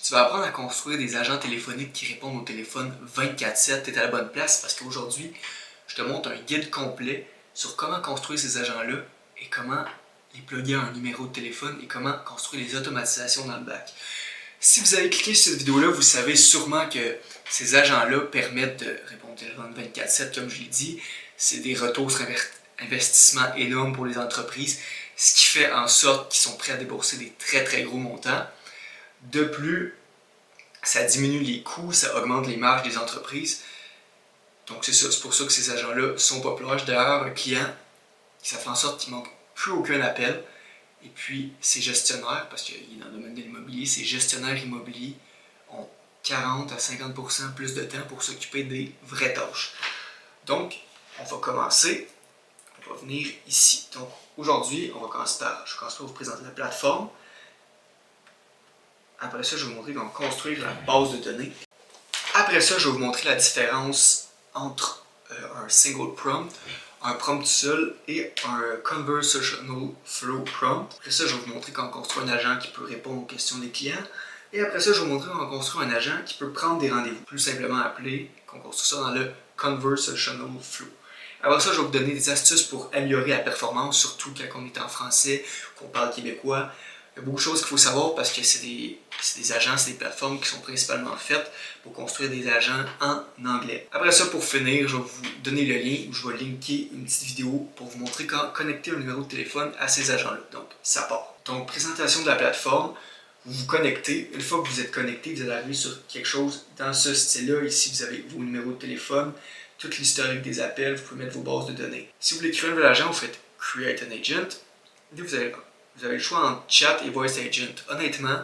tu vas apprendre à construire des agents téléphoniques qui répondent au téléphone 24/7. Tu es à la bonne place parce qu'aujourd'hui, je te montre un guide complet sur comment construire ces agents-là et comment les plugger à un numéro de téléphone et comment construire les automatisations dans le bac. Si vous avez cliqué sur cette vidéo-là, vous savez sûrement que ces agents-là permettent de répondre au téléphone 24/7, comme je l'ai dit. C'est des retours sur investissement énormes pour les entreprises, ce qui fait en sorte qu'ils sont prêts à débourser des très très gros montants. De plus, ça diminue les coûts, ça augmente les marges des entreprises. Donc c'est pour ça que ces agents-là sont populaires. J'ai d'ailleurs un client qui ça fait en sorte qu'il ne manque plus aucun appel. Et puis, ces gestionnaires, parce qu'il est dans le domaine de l'immobilier, ces gestionnaires immobiliers ont 40 à 50% plus de temps pour s'occuper des vraies tâches. Donc, on va commencer. On va venir ici. Donc, aujourd'hui, je vais commencer par vous présenter la plateforme. Après ça, je vais vous montrer comment construire la base de données. Après ça, je vais vous montrer la différence entre un single prompt, un prompt seul et un conversational flow prompt. Après ça, je vais vous montrer comment construire un agent qui peut répondre aux questions des clients. Et après ça, je vais vous montrer comment construire un agent qui peut prendre des rendez-vous. Plus simplement appelé, qu'on construit ça dans le conversational flow. Après ça, je vais vous donner des astuces pour améliorer la performance, surtout quand on est en français, qu'on parle québécois. Il y a beaucoup de choses qu'il faut savoir parce que c'est des agents, c'est des plateformes qui sont principalement faites pour construire des agents en anglais. Après ça, pour finir, je vais vous donner le lien où je vais linker une petite vidéo pour vous montrer comment connecter un numéro de téléphone à ces agents-là. Donc, ça part. Donc, présentation de la plateforme. Vous vous connectez. Une fois que vous êtes connecté, vous allez arriver sur quelque chose dans ce style-là. Ici, vous avez vos numéros de téléphone, toute l'historique des appels, vous pouvez mettre vos bases de données. Si vous voulez créer un nouvel agent, vous faites Create an Agent. Et vous avez le choix entre Chat et Voice Agent. Honnêtement,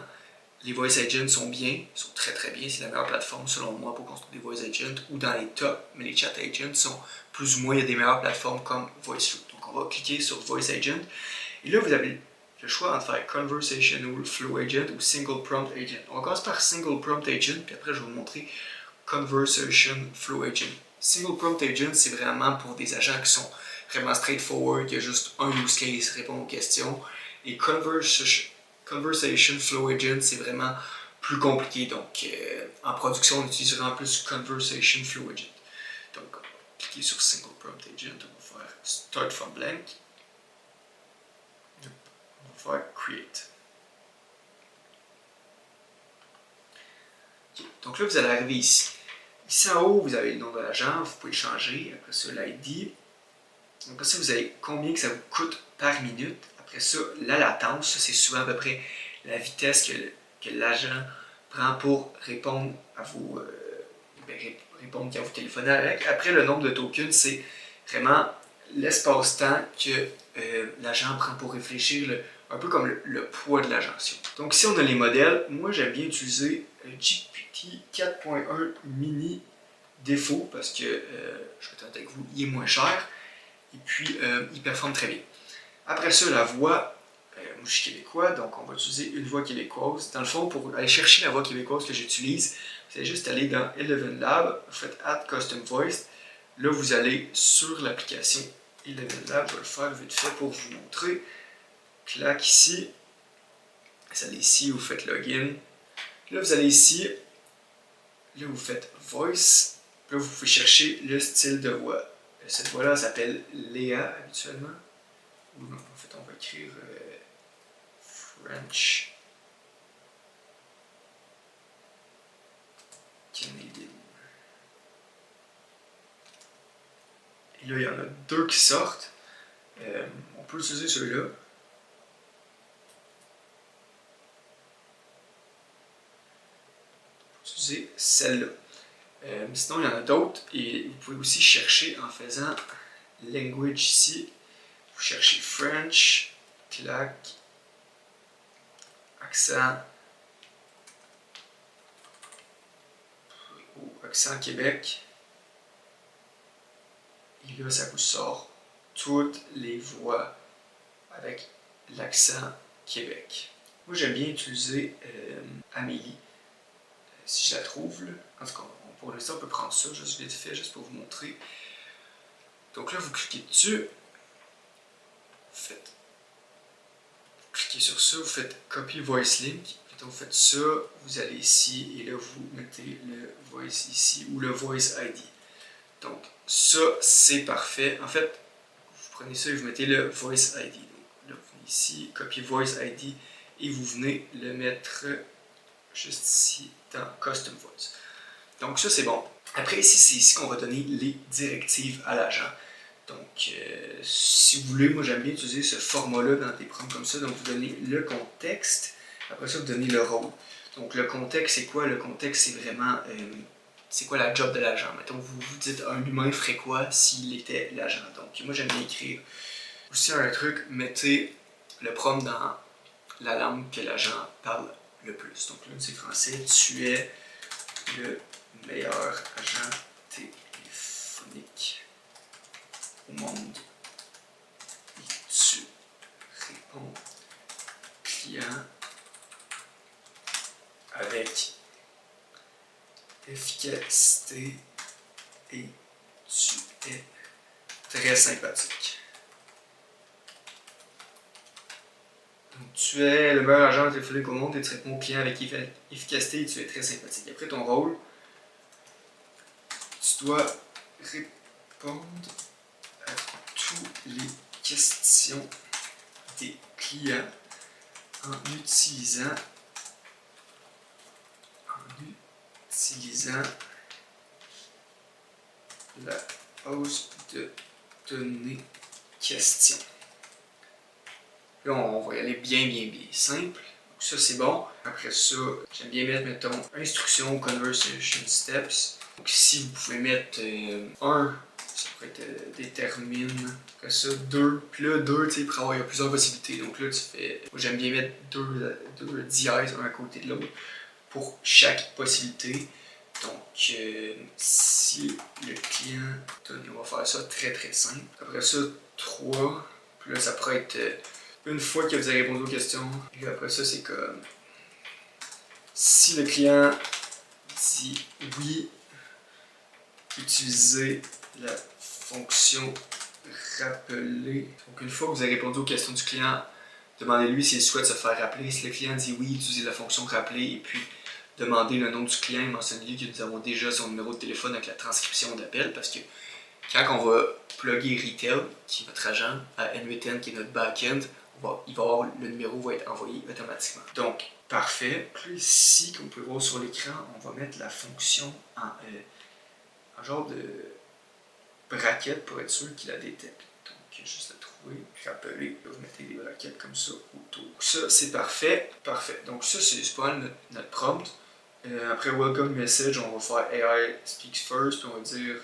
les Voice Agents sont bien, sont très très bien. C'est la meilleure plateforme selon moi pour construire des Voice Agents ou dans les tops, mais les Chat Agents sont plus ou moins, il y a des meilleures plateformes comme VoiceThru. Donc on va cliquer sur Voice Agent. Et là, vous avez le choix entre faire Conversational Flow Agent ou Single Prompt Agent. On va commencer par Single Prompt Agent, puis après je vais vous montrer Conversation Flow Agent. Single Prompt Agent, c'est vraiment pour des agents qui sont vraiment straightforward, il y a juste un use case, répondre aux questions. Et Conversation Flow Agent, c'est vraiment plus compliqué. Donc, en production, on utilise vraiment plus Conversation Flow Agent. Donc, on va cliquer sur Single Prompt Agent, on va faire Start from Blank. On va faire Create. Okay. Donc là, vous allez arriver ici. Ici en haut, vous avez le nom de l'agent, vous pouvez le changer. Après ça, l'ID. Après ça, vous avez combien que ça vous coûte par minute. Après ça, la latence, ça c'est souvent à peu près la vitesse que l'agent prend pour répondre à vos répondre quand vous téléphonez avec. Après, le nombre de tokens, c'est vraiment l'espace-temps que l'agent prend pour réfléchir, un peu comme le poids de l'agence. Donc ici, on a les modèles. Moi, j'aime bien utiliser GPT 4.1 mini défaut parce que, je vais être honnête avec vous, il est moins cher et puis il performe très bien. Après ça, la voix, moi je suis québécois, donc on va utiliser une voix québécoise. Dans le fond, pour aller chercher la voix québécoise que j'utilise, vous allez juste aller dans Eleven Lab, vous faites Add Custom Voice. Là, vous allez sur l'application Eleven Lab, je vais le faire vite fait pour vous montrer. Clac ici, vous allez ici, vous faites Login. Là, vous allez ici, là, vous faites Voice. Là, vous pouvez chercher le style de voix. Cette voix-là s'appelle Léa habituellement. En fait, on va écrire French Canadian. Et là, il y en a deux qui sortent. On peut utiliser ceux-là. On peut utiliser celle-là. Sinon, il y en a d'autres. Et vous pouvez aussi chercher en faisant Language ici. Vous cherchez French, clac, accent, ou accent Québec. Et là, ça vous sort toutes les voix avec l'accent Québec. Moi, j'aime bien utiliser Amélie, si je la trouve. Là. En tout cas, pour l'instant, on peut prendre ça, juste vite fait, juste pour vous montrer. Donc là, vous cliquez dessus. Vous cliquez sur ça, vous faites Copy Voice Link. Quand vous faites ça, vous allez ici et là vous mettez le voice ici ou le voice ID. Donc ça c'est parfait. En fait, vous prenez ça et vous mettez le voice ID. Donc là vous venez ici, copier voice ID et vous venez le mettre juste ici dans Custom Voice. Donc ça c'est bon. Après ici, c'est ici qu'on va donner les directives à l'agent. Donc si vous voulez, moi j'aime bien utiliser ce format-là dans des prompts comme ça. Donc vous donnez le contexte, après ça vous donnez le rôle. Donc le contexte c'est quoi? Le contexte c'est vraiment c'est quoi la job de l'agent. Mettons vous vous dites un humain ferait quoi s'il était l'agent. Donc moi j'aime bien écrire aussi un truc, mettez le prompt dans la langue que l'agent parle le plus. Donc là c'est français, tu es le meilleur agent téléphonique au monde et tu réponds client avec efficacité et tu es très sympathique. Donc, tu es le meilleur agent téléphonique au monde et tu réponds au client avec efficacité et tu es très sympathique. Après ton rôle, tu dois répondre à toutes les questions des clients en utilisant la hausse de données questions. Là, on va y aller bien simple. Donc ça, c'est bon. Après ça, j'aime bien mettre, mettons, instruction, conversation steps. Donc ici, vous pouvez mettre ça pourrait être détermine. Après ça, 2. Puis là, 2, tu sais, pour avoir, il y a plusieurs possibilités. Donc là, tu fais. Moi, j'aime bien mettre deux dièses un à côté de l'autre pour chaque possibilité. Donc, si le client donne, on va faire ça très simple. Après ça, 3. Puis là, ça pourrait être une fois que vous avez répondu aux questions. Et après ça, c'est comme si le client dit oui, utilisez la fonction rappeler. Donc, une fois que vous avez répondu aux questions du client, demandez-lui s'il souhaite se faire rappeler. Si le client dit oui, utilisez la fonction rappeler et puis demandez le nom du client et mentionnez-lui que nous avons déjà son numéro de téléphone avec la transcription d'appel parce que quand on va plugger Retail, qui est notre agent, à N8N, qui est notre back-end, le numéro va être envoyé automatiquement. Donc, parfait. Puis ici, comme vous pouvez voir sur l'écran, on va mettre la fonction en genre de bracket pour être sûr qu'il la détecte. Donc, juste la trouver, rappeler, vous mettez des brackets comme ça autour. Ça, c'est parfait. Parfait. Donc, ça, c'est pas mal notre prompt. Après welcome message, on va faire AI speaks first, puis on va dire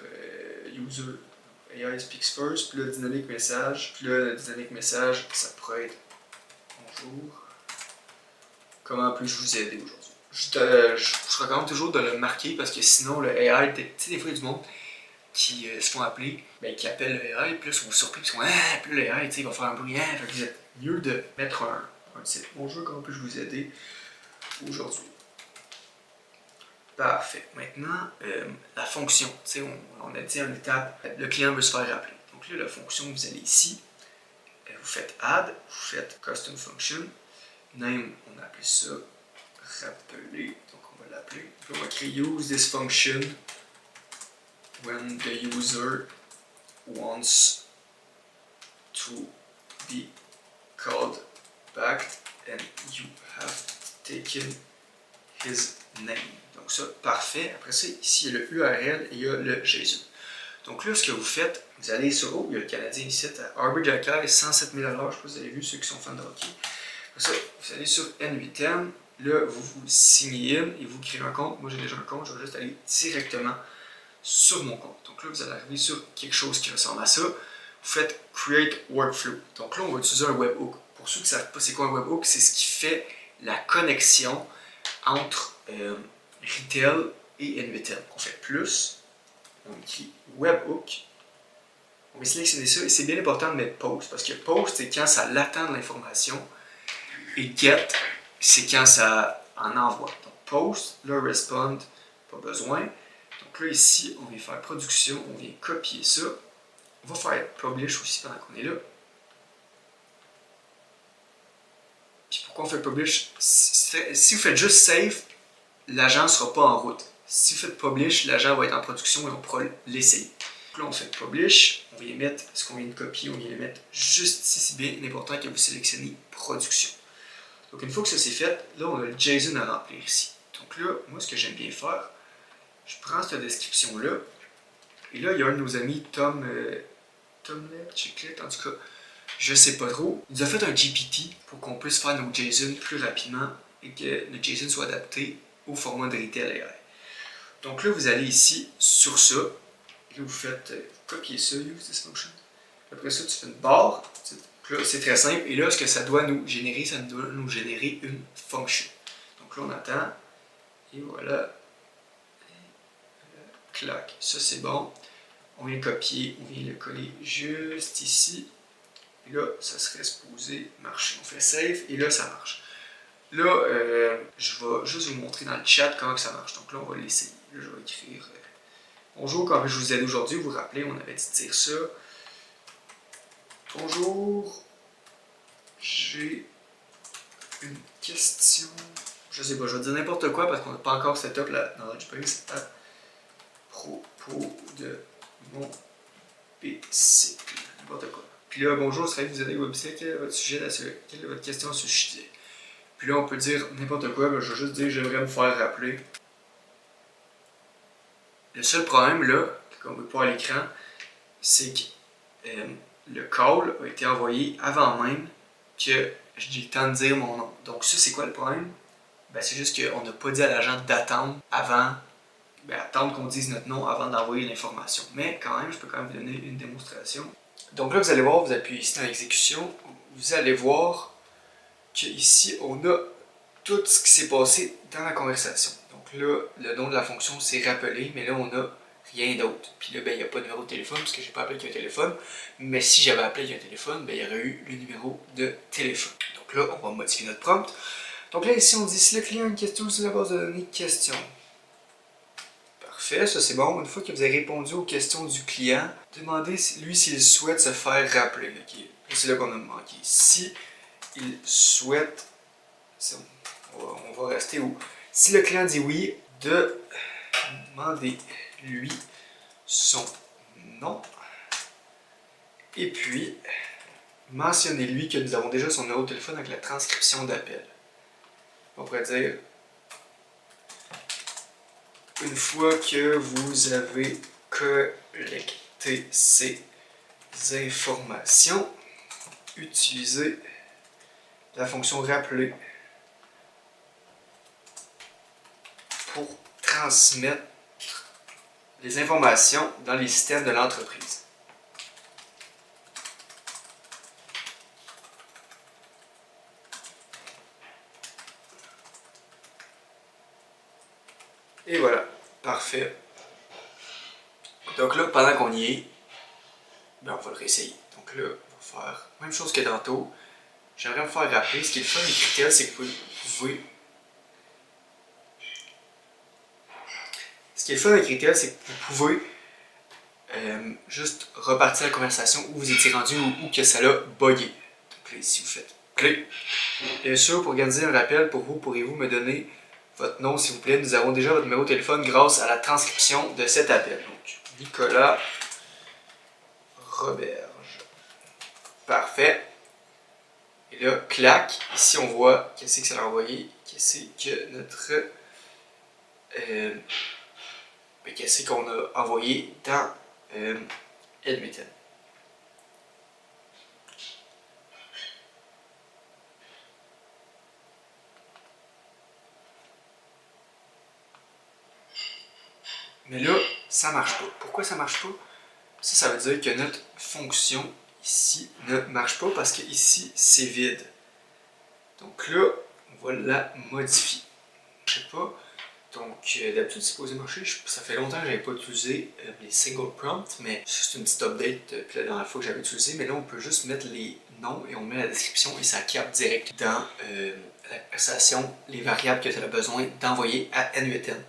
user AI speaks first, puis le dynamic message. Puis là, le dynamic message, ça pourrait être bonjour. Comment puis-je vous aider aujourd'hui? Je recommande toujours de le marquer parce que sinon, le AI, tu sais, des fois, il y a du monde qui se font appeler, ben, qui appellent le AI, puis là, ils sont surpris, puis ils sont puis le AI, tu sais, il va faire un bruit, fait que vous êtes mieux de mettre un titre. Bonjour, comment puis-je vous aider aujourd'hui? Parfait. Maintenant, la fonction. Tu sais, on a dit en étape, le client veut se faire rappeler. Donc là, la fonction, vous allez ici, vous faites add, vous faites custom function, name, on a appelé ça rappeler, donc on va l'appeler. Puis on va créer use this function when the user wants to be called back and you have taken his name. Donc ça, parfait. Après ça, ici, il y a le URL et il y a le JSON. Donc là, ce que vous faites, vous allez sur, il y a le Canadien ici, à Arbor Jackal, 107 000 $, je ne sais pas si vous avez vu, ceux qui sont fans de hockey. Après ça, vous allez sur N8N, là, vous signez in et vous créez un compte. Moi, j'ai déjà un compte, je vais juste aller directement sur mon compte. Donc là, vous allez arriver sur quelque chose qui ressemble à ça. Vous faites Create Workflow. Donc là, on va utiliser un webhook. Pour ceux qui ne savent pas c'est quoi un webhook, c'est ce qui fait la connexion entre Retail et N8N. On fait plus, on écrit webhook, on va sélectionner ça et c'est bien important de mettre post parce que post c'est quand ça l'attend de l'information et get c'est quand ça en envoie. Donc post, là respond, pas besoin. Donc là ici on vient faire production, on vient copier ça. On va faire publish aussi pendant qu'on est là. Puis pourquoi Pourquoi on fait publish? Si vous faites juste save, l'agent ne sera pas en route. Si vous faites publish, l'agent va être en production et on pourra l'essayer. Là, on fait publish, on vient mettre ce qu'on vient de copier, on vient le mettre juste ici, c'est bien important que vous sélectionnez production. Donc une fois que ça c'est fait, là on a le JSON à remplir ici. Donc là, moi ce que j'aime bien faire, je prends cette description-là, et là il y a un de nos amis, Tomlet, Chiclet, en tout cas, je sais pas trop, il nous a fait un GPT pour qu'on puisse faire nos JSON plus rapidement et que le JSON soit adapté au format de Retail AI. Donc là, vous allez ici sur ça, et là vous faites copier ça, use this function. Après ça, tu fais une barre, là c'est très simple, et là ce que ça doit nous générer, ça doit nous générer une fonction. Donc là on attend, et voilà, clac, ça c'est bon. On vient le copier, on vient le coller juste ici. Et là, ça serait supposé marcher. On fait save et là, ça marche. Là, je vais juste vous montrer dans le chat comment que ça marche. Donc là, on va l'essayer. Là, je vais écrire bonjour, comme je vous ai dit aujourd'hui, vous vous rappelez, on avait dit de dire ça. Bonjour, j'ai une question. Je sais pas, je vais dire n'importe quoi parce qu'on n'a pas encore setup là dans Launchbase à propos de mon PC. N'importe quoi. Puis là, bonjour, serait vous aider au website, quel est votre sujet, quelle est votre question à ce sujet? Puis là, on peut dire n'importe quoi, mais je vais juste dire j'aimerais me faire rappeler. Le seul problème là, qu'on veut pas à l'écran, c'est que le call a été envoyé avant même que j'ai le temps de dire mon nom. Donc ça, c'est quoi le problème? Ben, c'est juste qu'on n'a pas dit à l'agent d'attendre avant, attendre qu'on dise notre nom avant d'envoyer l'information. Mais quand même, je peux quand même vous donner une démonstration. Donc là, vous allez voir, vous appuyez ici dans l'exécution, vous allez voir qu'ici, on a tout ce qui s'est passé dans la conversation. Donc là, le nom de la fonction s'est rappelé, mais là, on n'a rien d'autre. Puis là, il n'y a pas de numéro de téléphone, parce que je n'ai pas appelé avec un téléphone. Mais si j'avais appelé avec un téléphone, il y aurait eu le numéro de téléphone. Donc là, on va modifier notre prompt. Donc là, ici, on dit si le client a une question sur la base de données, question. Parfait, ça c'est bon. Une fois que vous avez répondu aux questions du client, demandez lui s'il souhaite se faire rappeler. Okay. C'est là qu'on a manqué. Si il souhaite, on va rester où? Si le client dit oui, demandez-lui son nom. Et puis, mentionnez-lui que nous avons déjà son numéro de téléphone avec la transcription d'appel. On pourrait dire, une fois que vous avez collecté ces informations, utilisez la fonction rappeler pour transmettre les informations dans les systèmes de l'entreprise. Et voilà, parfait. Donc là, pendant qu'on y est, on va le réessayer. Donc là, on va faire la même chose que tantôt. J'aimerais me faire rappeler, ce qui est le fun avec Retail, c'est que vous pouvez... Ce qui est le fun avec Retail, c'est que vous pouvez juste repartir la conversation où vous étiez rendu ou que ça l'a bugué. Donc là, ici, vous faites clé. Bien sûr, pour organiser un rappel pour vous, pourriez-vous me donner votre nom, s'il vous plaît? Nous avons déjà votre numéro de téléphone grâce à la transcription de cet appel. Donc, Nicolas Roberge. Parfait. Et là, clac. Ici, on voit qu'est-ce que ça a envoyé. Qu'est-ce que notre... qu'est-ce qu'on a envoyé dans Edmonton. Mais là, ça marche pas. Pourquoi ça marche pas? Ça veut dire que notre fonction ici ne marche pas parce que ici, c'est vide. Donc là, on va la modifier. Je sais pas. Donc d'habitude, c'est supposé marcher. Ça fait longtemps que je n'avais pas utilisé les single prompts, mais c'est une petite update depuis la dernière fois que j'avais utilisé. Mais là, on peut juste mettre les noms et on met la description et ça capte direct dans la conversation les variables que tu as besoin d'envoyer à N8N.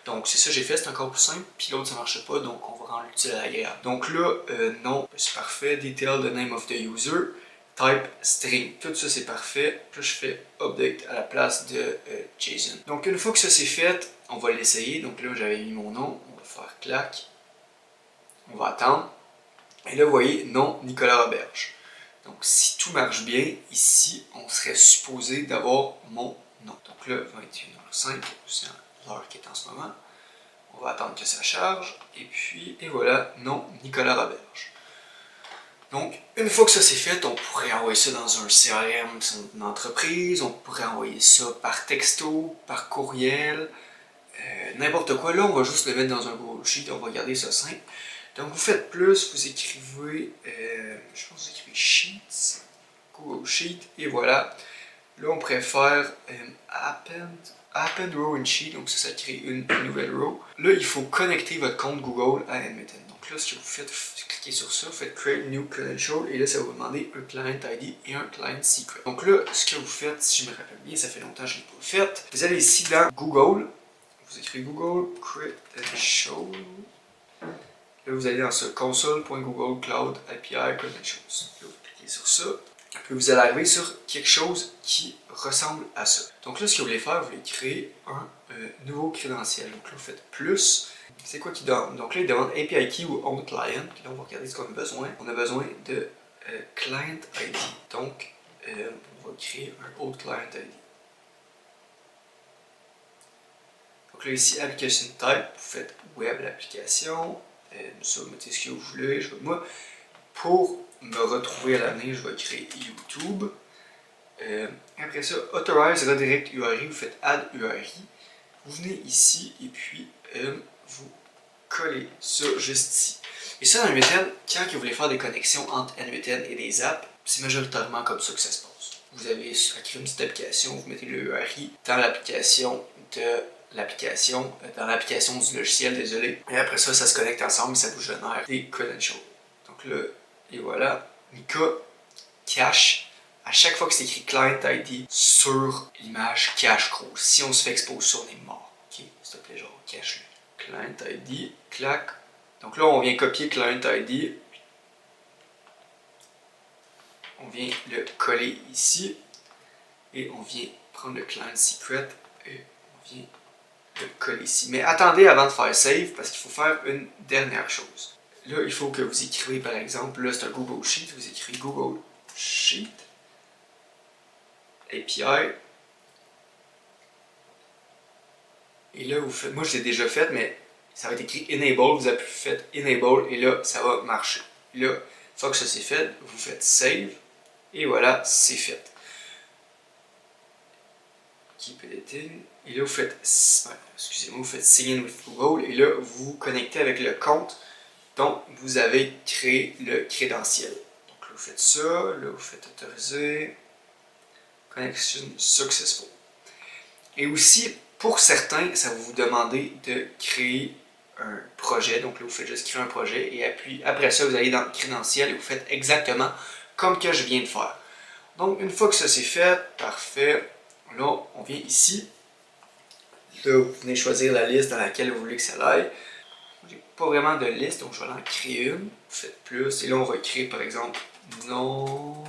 Donc c'est ça que j'ai fait, c'est encore plus simple, puis l'autre ça marchait pas, donc on va rendre l'utile agréable. Donc là, non, c'est parfait, detail the name of the user, type string. Tout ça c'est parfait. Puis là, je fais update à la place de JSON. Donc une fois que ça c'est fait, on va l'essayer. Donc là j'avais mis mon nom, on va faire clac. On va attendre. Et là vous voyez, non Nicolas Roberge. Donc si tout marche bien, ici on serait supposé d'avoir mon nom. Donc là 21h05, c'est l'heure qui est en ce moment. On va attendre que ça charge. Et puis, et voilà, non Nicolas Roberge. Donc, une fois que ça c'est fait, on pourrait envoyer ça dans un CRM, une entreprise, on pourrait envoyer ça par texto, par courriel, n'importe quoi. Là, on va juste le mettre dans un Google Sheet, on va garder ça simple. Donc, vous faites plus, vous écrivez, je pense que vous écrivez Sheets, Google Sheet, et voilà. Là, on préfère append row in sheet, donc ça crée une nouvelle row. Là, il faut connecter votre compte Google à Admetten. Donc là, ce que vous faites, vous cliquez sur ça, vous faites Create New Credential, et là, ça va vous demander un Client ID et un Client Secret. Donc là, ce que vous faites, si je me rappelle bien, ça fait longtemps que je ne l'ai pas fait, vous allez ici dans Google, vous écrivez Google Credential, là, vous allez dans ce console.google Cloud API Credentials. Là, vous cliquez sur ça. Puis vous allez arriver sur quelque chose qui ressemble à ça. Donc là, ce que vous voulez faire, vous voulez créer un nouveau crédentiel. Donc là, vous faites plus. C'est quoi qui donne? Donc là, il demande API Key ou Own Client. Puis là, on va regarder ce qu'on a besoin. On a besoin de Client ID. Donc, on va créer un Own Client ID. Donc là, ici, Application Type, vous faites Web l'application. Ça, vous mettez ce que vous voulez. Moi, pour me retrouver à l'avenir, je vais créer YouTube. Après ça, Authorize Redirect URI, vous faites Add URI. Vous venez ici et puis vous collez ça juste ici. Et ça, dans Admetten, quand vous voulez faire des connexions entre Admetten et des apps, c'est majoritairement comme ça que ça se passe. Vous avez à créer une petite application, vous mettez le URI dans l'application dans l'application du logiciel, désolé. Et après ça, ça se connecte ensemble et ça vous génère des credentials. Donc là, et voilà, Mika cache à chaque fois que c'est écrit Client ID sur l'image cache gros. Si on se fait exposer ça, on est mort. Ok, s'il te plaît, genre cache-le. Client ID, clac. Donc là, on vient copier Client ID. On vient le coller ici. Et on vient prendre le Client Secret et on vient le coller ici. Mais attendez avant de faire save parce qu'il faut faire une dernière chose. Là, il faut que vous écrivez par exemple, là c'est un Google Sheet, vous écrivez Google Sheet API. Et là, vous faites, moi je l'ai déjà fait, mais ça va être écrit Enable, vous avez fait Enable et là, ça va marcher. Là, une fois que ça c'est fait, vous faites Save et voilà, c'est fait. Keep editing. Et là, vous faites, excusez-moi, vous faites Sign in with Google et là, vous vous connectez avec le compte dont vous avez créé le crédentiel. Donc là, vous faites ça, là, vous faites autoriser. Connection successful. Et aussi, pour certains, ça va vous demander de créer un projet. Donc là, vous faites juste créer un projet et puis après ça, vous allez dans le crédentiel et vous faites exactement comme que je viens de faire. Donc, une fois que ça c'est fait, parfait. Là, on vient ici. Là, vous venez choisir la liste dans laquelle vous voulez que ça aille. J'ai pas vraiment de liste, donc je vais en créer une. Vous faites plus. Et là, on va créer par exemple nom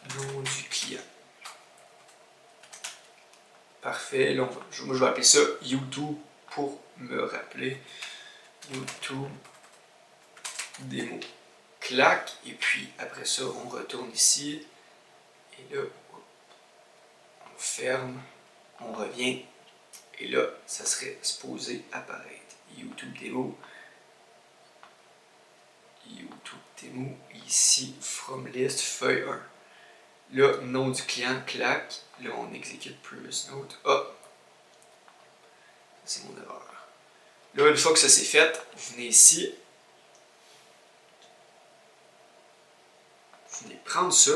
du client. Parfait. Là, moi, je vais appeler ça YouTube pour me rappeler. YouTube démo. Clac. Et puis, après ça, on retourne ici. Et là, on ferme. On revient. Et là, ça serait supposé apparaître. YouTube démo. YouTube démo. Ici, from list, feuille 1. Là, nom du client, clac. Là, on exécute plus note. Ah! C'est mon erreur. Là, une fois que ça c'est fait, vous venez ici. Vous venez prendre ça.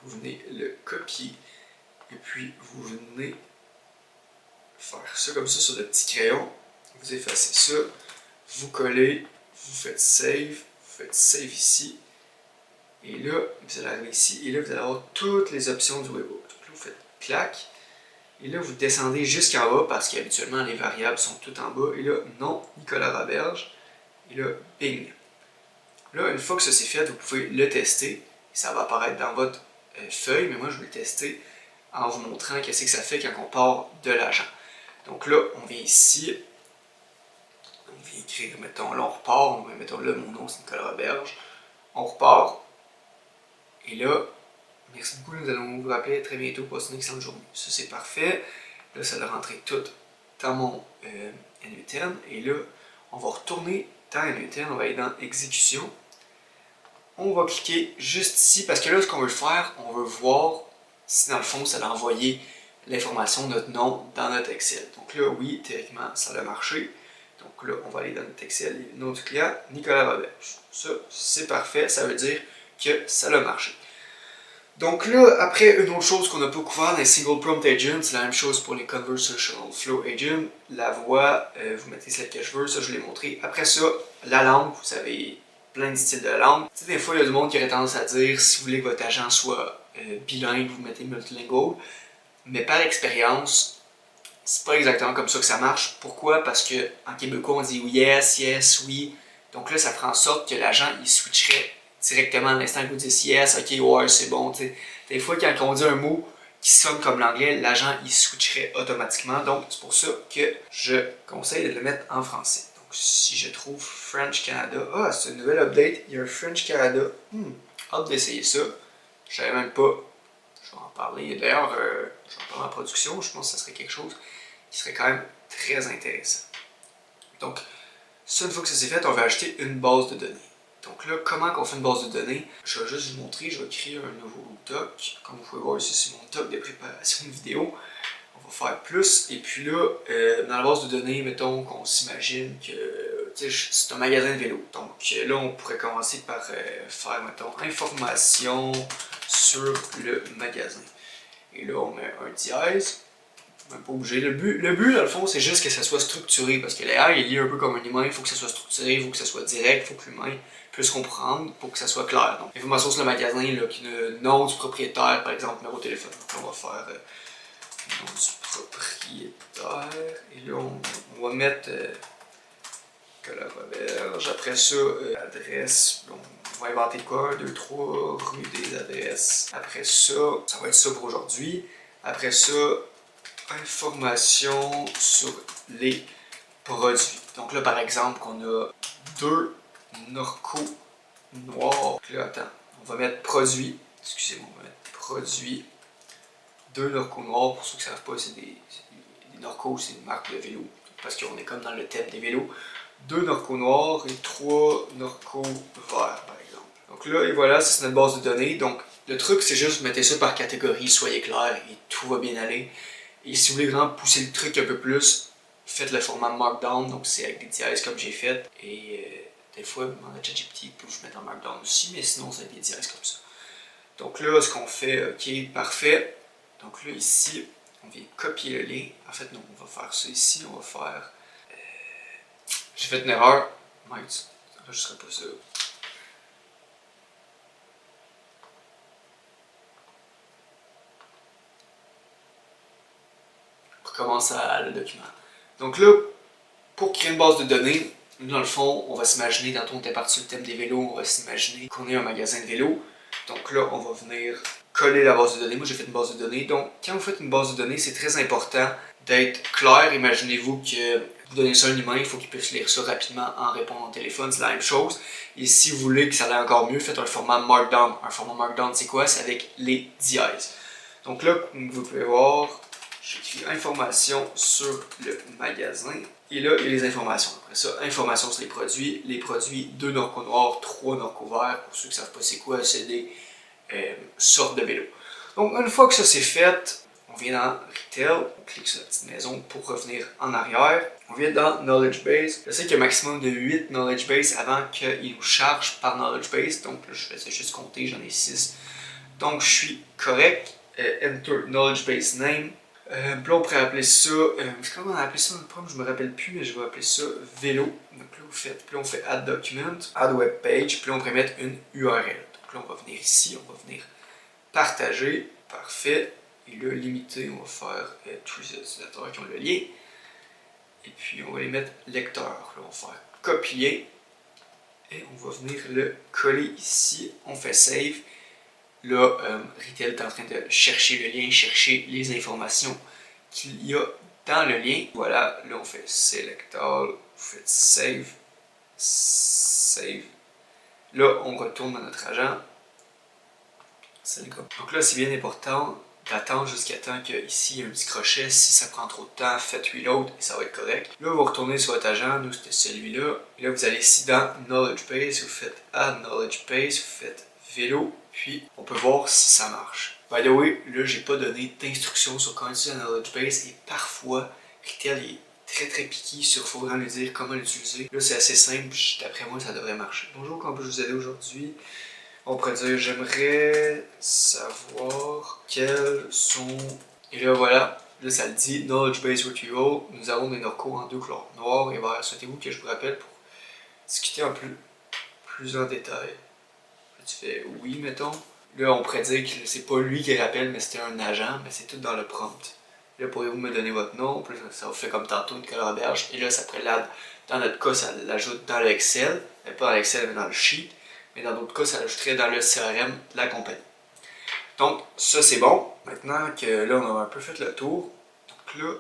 Vous venez le copier. Et puis, vous venez faire ça comme ça sur le petit crayon. Vous effacez ça. Vous collez. Vous faites save. Vous faites save ici. Et là, vous allez arriver ici. Et là, vous allez avoir toutes les options du webhook. Donc là, vous faites clac. Et là, vous descendez jusqu'en bas parce qu'habituellement, les variables sont toutes en bas. Et là, non, Nicolas Roberge. Et là, bing. là, une fois que ça c'est fait, vous pouvez le tester. Ça va apparaître dans votre feuille, mais moi je vais le tester en vous montrant qu'est-ce que ça fait quand on part de l'agent. Donc là, on vient ici, on vient écrire, mettons, là on repart, mettons là, mon nom c'est Nicolas Roberge. On repart, et là, merci beaucoup, nous allons vous rappeler très bientôt, passez une excellente journée. Ça c'est parfait. Là, ça a rentré tout dans mon N8N, et là, on va retourner dans N8N, on va aller dans exécution. On va cliquer juste ici, parce que là, ce qu'on veut faire, on veut voir si dans le fond, ça a envoyé l'information de notre nom dans notre Excel. Donc là, oui, théoriquement, ça a marché. Donc là, on va aller dans notre Excel, le nom du client, Nicolas Roberge. Ça, c'est parfait, ça veut dire que ça a marché. Donc là, après, une autre chose qu'on n'a pas couvert dans les Single Prompt Agents, c'est la même chose pour les Conversational Flow Agents. La voix, vous mettez celle que je veux, ça je l'ai montré. Après ça, la langue, vous savez, plein de styles de langue. Tu sais, des fois, il y a du monde qui aurait tendance à dire, si vous voulez que votre agent soit bilingue, vous mettez multilingual. Mais par expérience, c'est pas exactement comme ça que ça marche. Pourquoi? Parce que en québécois, on dit yes, yes, oui. Donc là, ça ferait en sorte que l'agent, il switcherait directement à l'instant que vous dites yes, ok, ouais, c'est bon. T'sais. Des fois, quand on dit un mot qui sonne comme l'anglais, l'agent, il switcherait automatiquement. Donc, c'est pour ça que je conseille de le mettre en français. Donc, si je trouve French Canada, ah, c'est une nouvelle update, il y a un French Canada. Hâte d'essayer ça. Je savais même pas. Je vais en parler. D'ailleurs, je vais en parler en production. Je pense que ça serait quelque chose qui serait quand même très intéressant. Donc, ça, une fois que ça c'est fait, on va ajouter une base de données. Donc là, comment on fait une base de données? Je vais juste vous montrer, je vais créer un nouveau doc. Comme vous pouvez voir ici, c'est mon doc de préparation de vidéo. On va faire plus, et puis là, dans la base de données, mettons qu'on s'imagine que c'est un magasin de vélo. Donc là, on pourrait commencer par faire, mettons, information sur le magasin. Et là, on met un dièse. Même pas obligé. Le but, dans le fond, c'est juste que ça soit structuré. Parce que l'AI, il lit un peu comme un humain. Il faut que ça soit structuré, il faut que ça soit direct, il faut que l'humain puisse comprendre pour que ça soit clair. Donc, information sur le magasin, là, qui le nom du propriétaire, par exemple, numéro de téléphone. Donc, on va faire nom du propriétaire. Et là, on va mettre Nicolas Roberge. Après ça, adresse. On va inventer quoi? 1, 2, 3, rue des adresses. Après ça, ça va être ça pour aujourd'hui. Après ça, information sur les produits. Donc là, par exemple, on a 2 Norco noirs. Donc là, attends, on va mettre produits. Excusez-moi, on va mettre produits. 2 Norco noirs. Pour ceux qui ne savent pas, c'est des Norco, c'est une marque de vélo. Parce qu'on est comme dans le thème des vélos. 2 Norco noirs et 3 Norco verts, par exemple. Donc là, et voilà, c'est notre base de données. Donc le truc, c'est juste mettez ça par catégorie, soyez clair et tout va bien aller. Et si vous voulez vraiment pousser le truc un peu plus, faites le format Markdown, donc c'est avec des dièses comme j'ai fait. Et des fois, dans la ChatGPT, peut vous mettre en Markdown aussi, mais sinon, c'est avec des dièses comme ça. Donc là, ce qu'on fait, ok, parfait. Donc là, ici, on vient copier le lien. En fait, non, on va faire ça ici, on va faire... J'ai fait une erreur. Mince, je ne serai pas ça. Commence à le document. Donc là, pour créer une base de données, dans le fond, on va s'imaginer, tantôt on était parti sur le thème des vélos, on va s'imaginer qu'on est un magasin de vélos. Donc là, on va venir coller la base de données. Moi, j'ai fait une base de données. Donc, quand vous faites une base de données, c'est très important d'être clair. Imaginez-vous que vous donnez ça à un humain, il faut qu'il puisse lire ça rapidement en répondant au téléphone, c'est la même chose. Et si vous voulez que ça aille encore mieux, faites un format Markdown. Un format Markdown, c'est quoi? C'est avec les dièses. Donc là, comme vous pouvez voir, j'écris information sur le magasin. Et là, il y a les informations. Après ça, information sur les produits 2 Norco noirs, 3 Norco verts. Pour ceux qui ne savent pas c'est quoi, c'est des sortes de vélos. Donc, une fois que ça c'est fait, on vient dans Retail, on clique sur la petite maison pour revenir en arrière. On vient dans Knowledge Base. Je sais qu'il y a un maximum de 8 Knowledge Base avant qu'il nous charge par Knowledge Base. Donc, là, je vais juste compter, j'en ai 6. Donc, je suis correct. Enter Knowledge Base Name. Puis là, on pourrait appeler ça. Comment on a appelé ça dans le prompt? Je me rappelle plus, mais je vais appeler ça vélo. Donc là, puis là, on fait Add Document, Add Web Page, puis là, on pourrait mettre une URL. Donc là, on va venir ici, on va venir partager. Parfait. Et là, limiter, on va faire tous les utilisateurs qui ont le lien. Et puis, on va les mettre lecteur. Là, on va faire copier. Et on va venir le coller ici. On fait save. Là, Retail est en train de chercher le lien, chercher les informations qu'il y a dans le lien. Voilà, là on fait Select All, vous faites Save, Save. Là, on retourne dans notre agent. C'est le cas. Donc là, c'est bien important d'attendre jusqu'à temps qu'ici, il y a un petit crochet. Si ça prend trop de temps, faites Reload et ça va être correct. Là, vous retournez sur votre agent. Nous, c'était celui-là. Et là, vous allez ici dans Knowledge Base. Vous faites Add Knowledge Base. Vous faites Vélo. Puis, on peut voir si ça marche. By the way, là, j'ai pas donné d'instructions sur comment utiliser la Knowledge Base. Et parfois, Retail est très piqué sur il faut vraiment lui dire comment l'utiliser. Là, c'est assez simple. D'après moi, ça devrait marcher. Bonjour, comment peux-je vous aider aujourd'hui? On pourrait dire j'aimerais savoir quels sont. Et là voilà, là ça le dit Knowledge Base Retrieval. Nous avons des Norco en deux couleurs, noir et vert. Souhaitez-vous que je vous rappelle pour discuter en plus en détail? Là, tu fais oui, mettons. Là on pourrait dire que c'est pas lui qui rappelle, mais c'était un agent, mais c'est tout dans le prompt. Là pourriez-vous me donner votre nom? Puis ça vous fait comme tantôt une couleur berge. Et là ça prélade. Dans notre cas, ça l'ajoute dans l'Excel, mais pas dans l'Excel, mais dans le sheet. Mais dans d'autres cas, ça l'ajouterait dans le CRM de la compagnie. Donc, ça c'est bon. Maintenant que là, on a un peu fait le tour, donc là,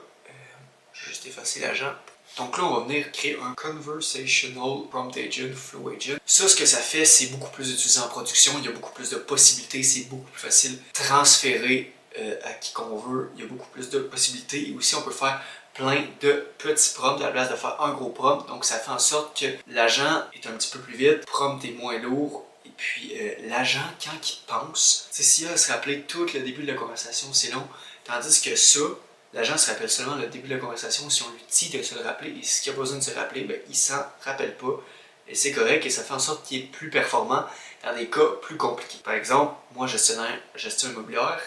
je vais juste effacer l'agent. Donc là, on va venir créer un Conversational Prompt Agent, Flow Agent. Ça, ce que ça fait, c'est beaucoup plus utilisé en production. Il y a beaucoup plus de possibilités. C'est beaucoup plus facile de transférer à qui qu'on veut. Il y a beaucoup plus de possibilités. Et aussi, on peut faire plein de petits prompts à la place de faire un gros prompt. Donc, ça fait en sorte que l'agent est un petit peu plus vite, prompt est moins lourd. Et puis, l'agent, quand il pense, s'il a à se rappeler tout le début de la conversation, c'est long. Tandis que ça, l'agent se rappelle seulement le début de la conversation si on lui dit de se le rappeler. Et s'il a besoin de se rappeler, ben, il s'en rappelle pas. Et c'est correct et ça fait en sorte qu'il est plus performant dans des cas plus compliqués. Par exemple, moi, gestionnaire gestion immobilière,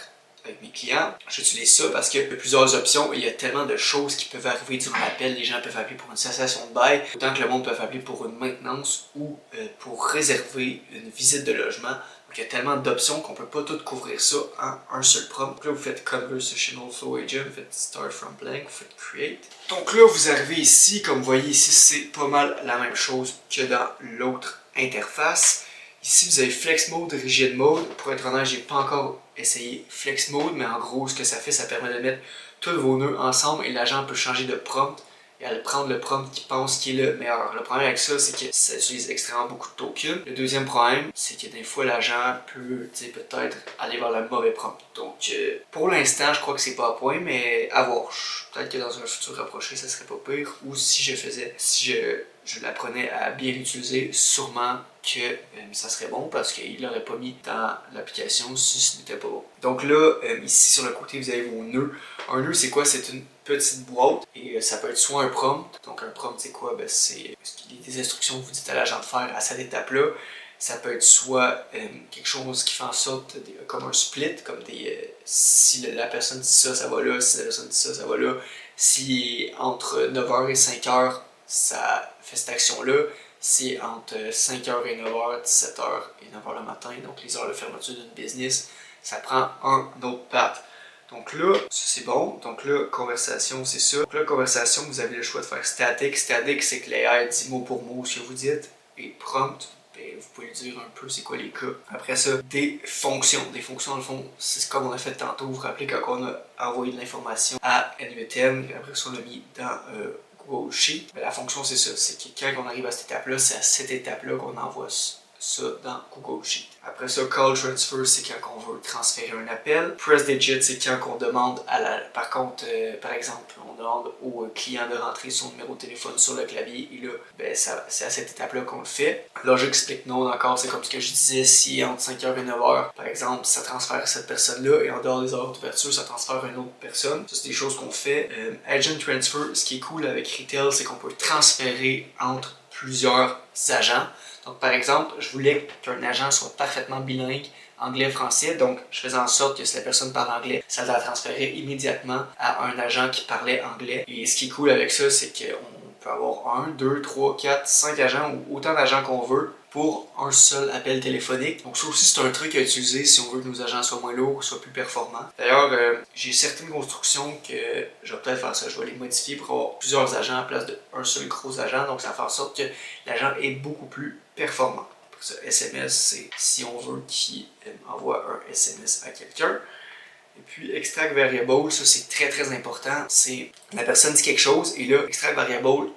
avec mes clients, j'utilise ça parce qu'il y a plusieurs options et il y a tellement de choses qui peuvent arriver durant l'appel. Les gens peuvent appeler pour une cessation de bail, autant que le monde peut appeler pour une maintenance ou pour réserver une visite de logement. Donc il y a tellement d'options qu'on ne peut pas tout couvrir ça en un seul prompt. Donc là, vous faites Conversational Flow Agent, vous faites Start from Blank, vous faites Create. Donc là, vous arrivez ici, comme vous voyez ici, c'est pas mal la même chose que dans l'autre interface. Ici, vous avez Flex Mode, Rigid Mode. Pour être honnête, j'ai pas encore essayé Flex Mode, mais en gros, ce que ça fait, ça permet de mettre tous vos nœuds ensemble et l'agent peut changer de prompt et aller prendre le prompt qu'il pense qui est le meilleur. Le problème avec ça, c'est que ça utilise extrêmement beaucoup de tokens. Le deuxième problème, c'est que des fois, l'agent peut peut-être aller vers le mauvais prompt. Donc, pour l'instant, je crois que c'est pas à point, mais à voir. Peut-être que dans un futur rapproché, ça serait pas pire. Ou si je l'apprenais à bien l'utiliser, sûrement que ça serait bon parce qu'il l'aurait pas mis dans l'application si ce n'était pas bon. Donc là, ici sur le côté, vous avez vos nœuds. Un nœud, c'est quoi? C'est une petite boîte et ça peut être soit un prompt. Donc un prompt, c'est quoi? C'est des instructions que vous dites à l'agent de faire à cette étape-là. Ça peut être soit quelque chose qui fait en sorte, comme un split, comme si la personne dit ça, ça va là, si la personne dit ça, ça va là. Si entre 9h et 5h, ça fait cette action-là. Si entre 5h et 9h, 17h et 9h le matin, donc les heures de fermeture d'une business, ça prend un autre path. Donc là, ça c'est bon. Donc là, conversation, c'est ça. Donc là, conversation, vous avez le choix de faire static. Static, c'est que l'AI dit mot pour mot ce que vous dites. Et prompt, vous pouvez lui dire un peu c'est quoi les cas. Après ça, des fonctions. Des fonctions, dans le fond, c'est comme on a fait tantôt. Vous vous rappelez quand on a envoyé de l'information à NUTN, après ça, on l'a mis dans Google Sheet. Mais la fonction, c'est ça. C'est que quand on arrive à cette étape-là, c'est à cette étape-là qu'on envoie ça dans Google Sheet. Après ça, Call Transfer, c'est quand on veut transférer un appel. Press Digit, c'est quand on demande par contre, par exemple, on demande au client de rentrer son numéro de téléphone sur le clavier et là, c'est à cette étape-là qu'on le fait. Logic Split Node, encore, c'est comme ce que je disais, si entre 5h et 9h, par exemple, ça transfère cette personne-là et en dehors des heures d'ouverture, ça transfère une autre personne. Ça, c'est des choses qu'on fait. Agent Transfer, ce qui est cool avec Retail, c'est qu'on peut transférer entre plusieurs agents. Donc, par exemple, je voulais qu'un agent soit parfaitement bilingue, anglais-français. Donc, je faisais en sorte que si la personne parle anglais, ça la transférait immédiatement à un agent qui parlait anglais. Et ce qui est cool avec ça, c'est qu'on peut avoir 1, 2, 3, 4, 5 agents ou autant d'agents qu'on veut pour un seul appel téléphonique. Donc ça aussi c'est un truc à utiliser si on veut que nos agents soient moins lourds, soient plus performants. D'ailleurs, j'ai certaines constructions que je vais peut-être faire ça, je vais les modifier pour avoir plusieurs agents à la place d'un seul gros agent, donc ça fait en sorte que l'agent est beaucoup plus performant. Pour ça, SMS, c'est si on veut qu'il envoie un SMS à quelqu'un. Et puis, extract variable, ça c'est très très important. C'est la personne dit quelque chose et là, extract variable,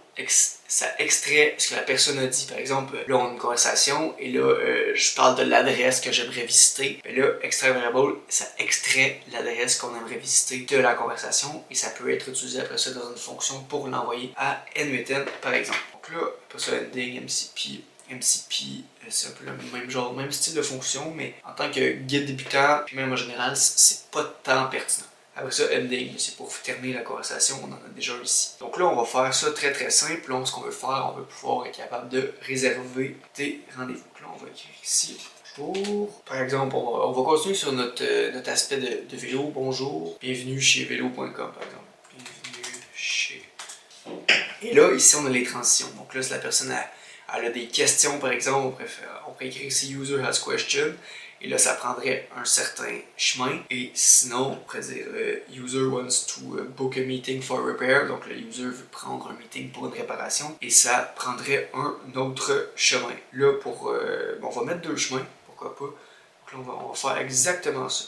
ça extrait ce que la personne a dit. Par exemple, là on a une conversation et là je parle de l'adresse que j'aimerais visiter. Et là, extract variable, ça extrait l'adresse qu'on aimerait visiter de la conversation et ça peut être utilisé après ça dans une fonction pour l'envoyer à NWTN par exemple. Donc là, après ça, ending, MCP. MCP, c'est un peu le même genre, même style de fonction, mais en tant que guide débutant, puis même en général, c'est pas tant pertinent. Après ça, ending, c'est pour terminer la conversation, on en a déjà ici. Donc là, on va faire ça très très simple. Là, ce qu'on veut faire, on veut pouvoir être capable de réserver des rendez-vous. Là, on va écrire ici. Bonjour. Par exemple, on va continuer sur notre aspect de vélo. Bonjour. Bienvenue chez vélo.com, par exemple. Bienvenue chez. Et là, ici, on a les transitions. Donc là, si la personne elle a des questions, par exemple, on pourrait écrire ici User has question. Et là, ça prendrait un certain chemin. Et sinon, on pourrait dire User wants to book a meeting for repair. Donc le user veut prendre un meeting pour une réparation. Et ça prendrait un autre chemin. Là, on va mettre 2 chemins, pourquoi pas. Donc là, on va faire exactement ça.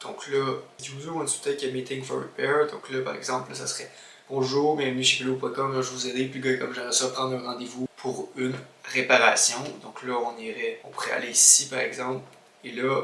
Donc là, user wants to take a meeting for repair. Donc là, par exemple, là, ça serait bonjour, bienvenue chez vélo.com, je vous aider. Puis le gars, comme j'aimerais ça, prendre un rendez-vous pour une réparation. Donc là, on pourrait aller ici, par exemple. Et là,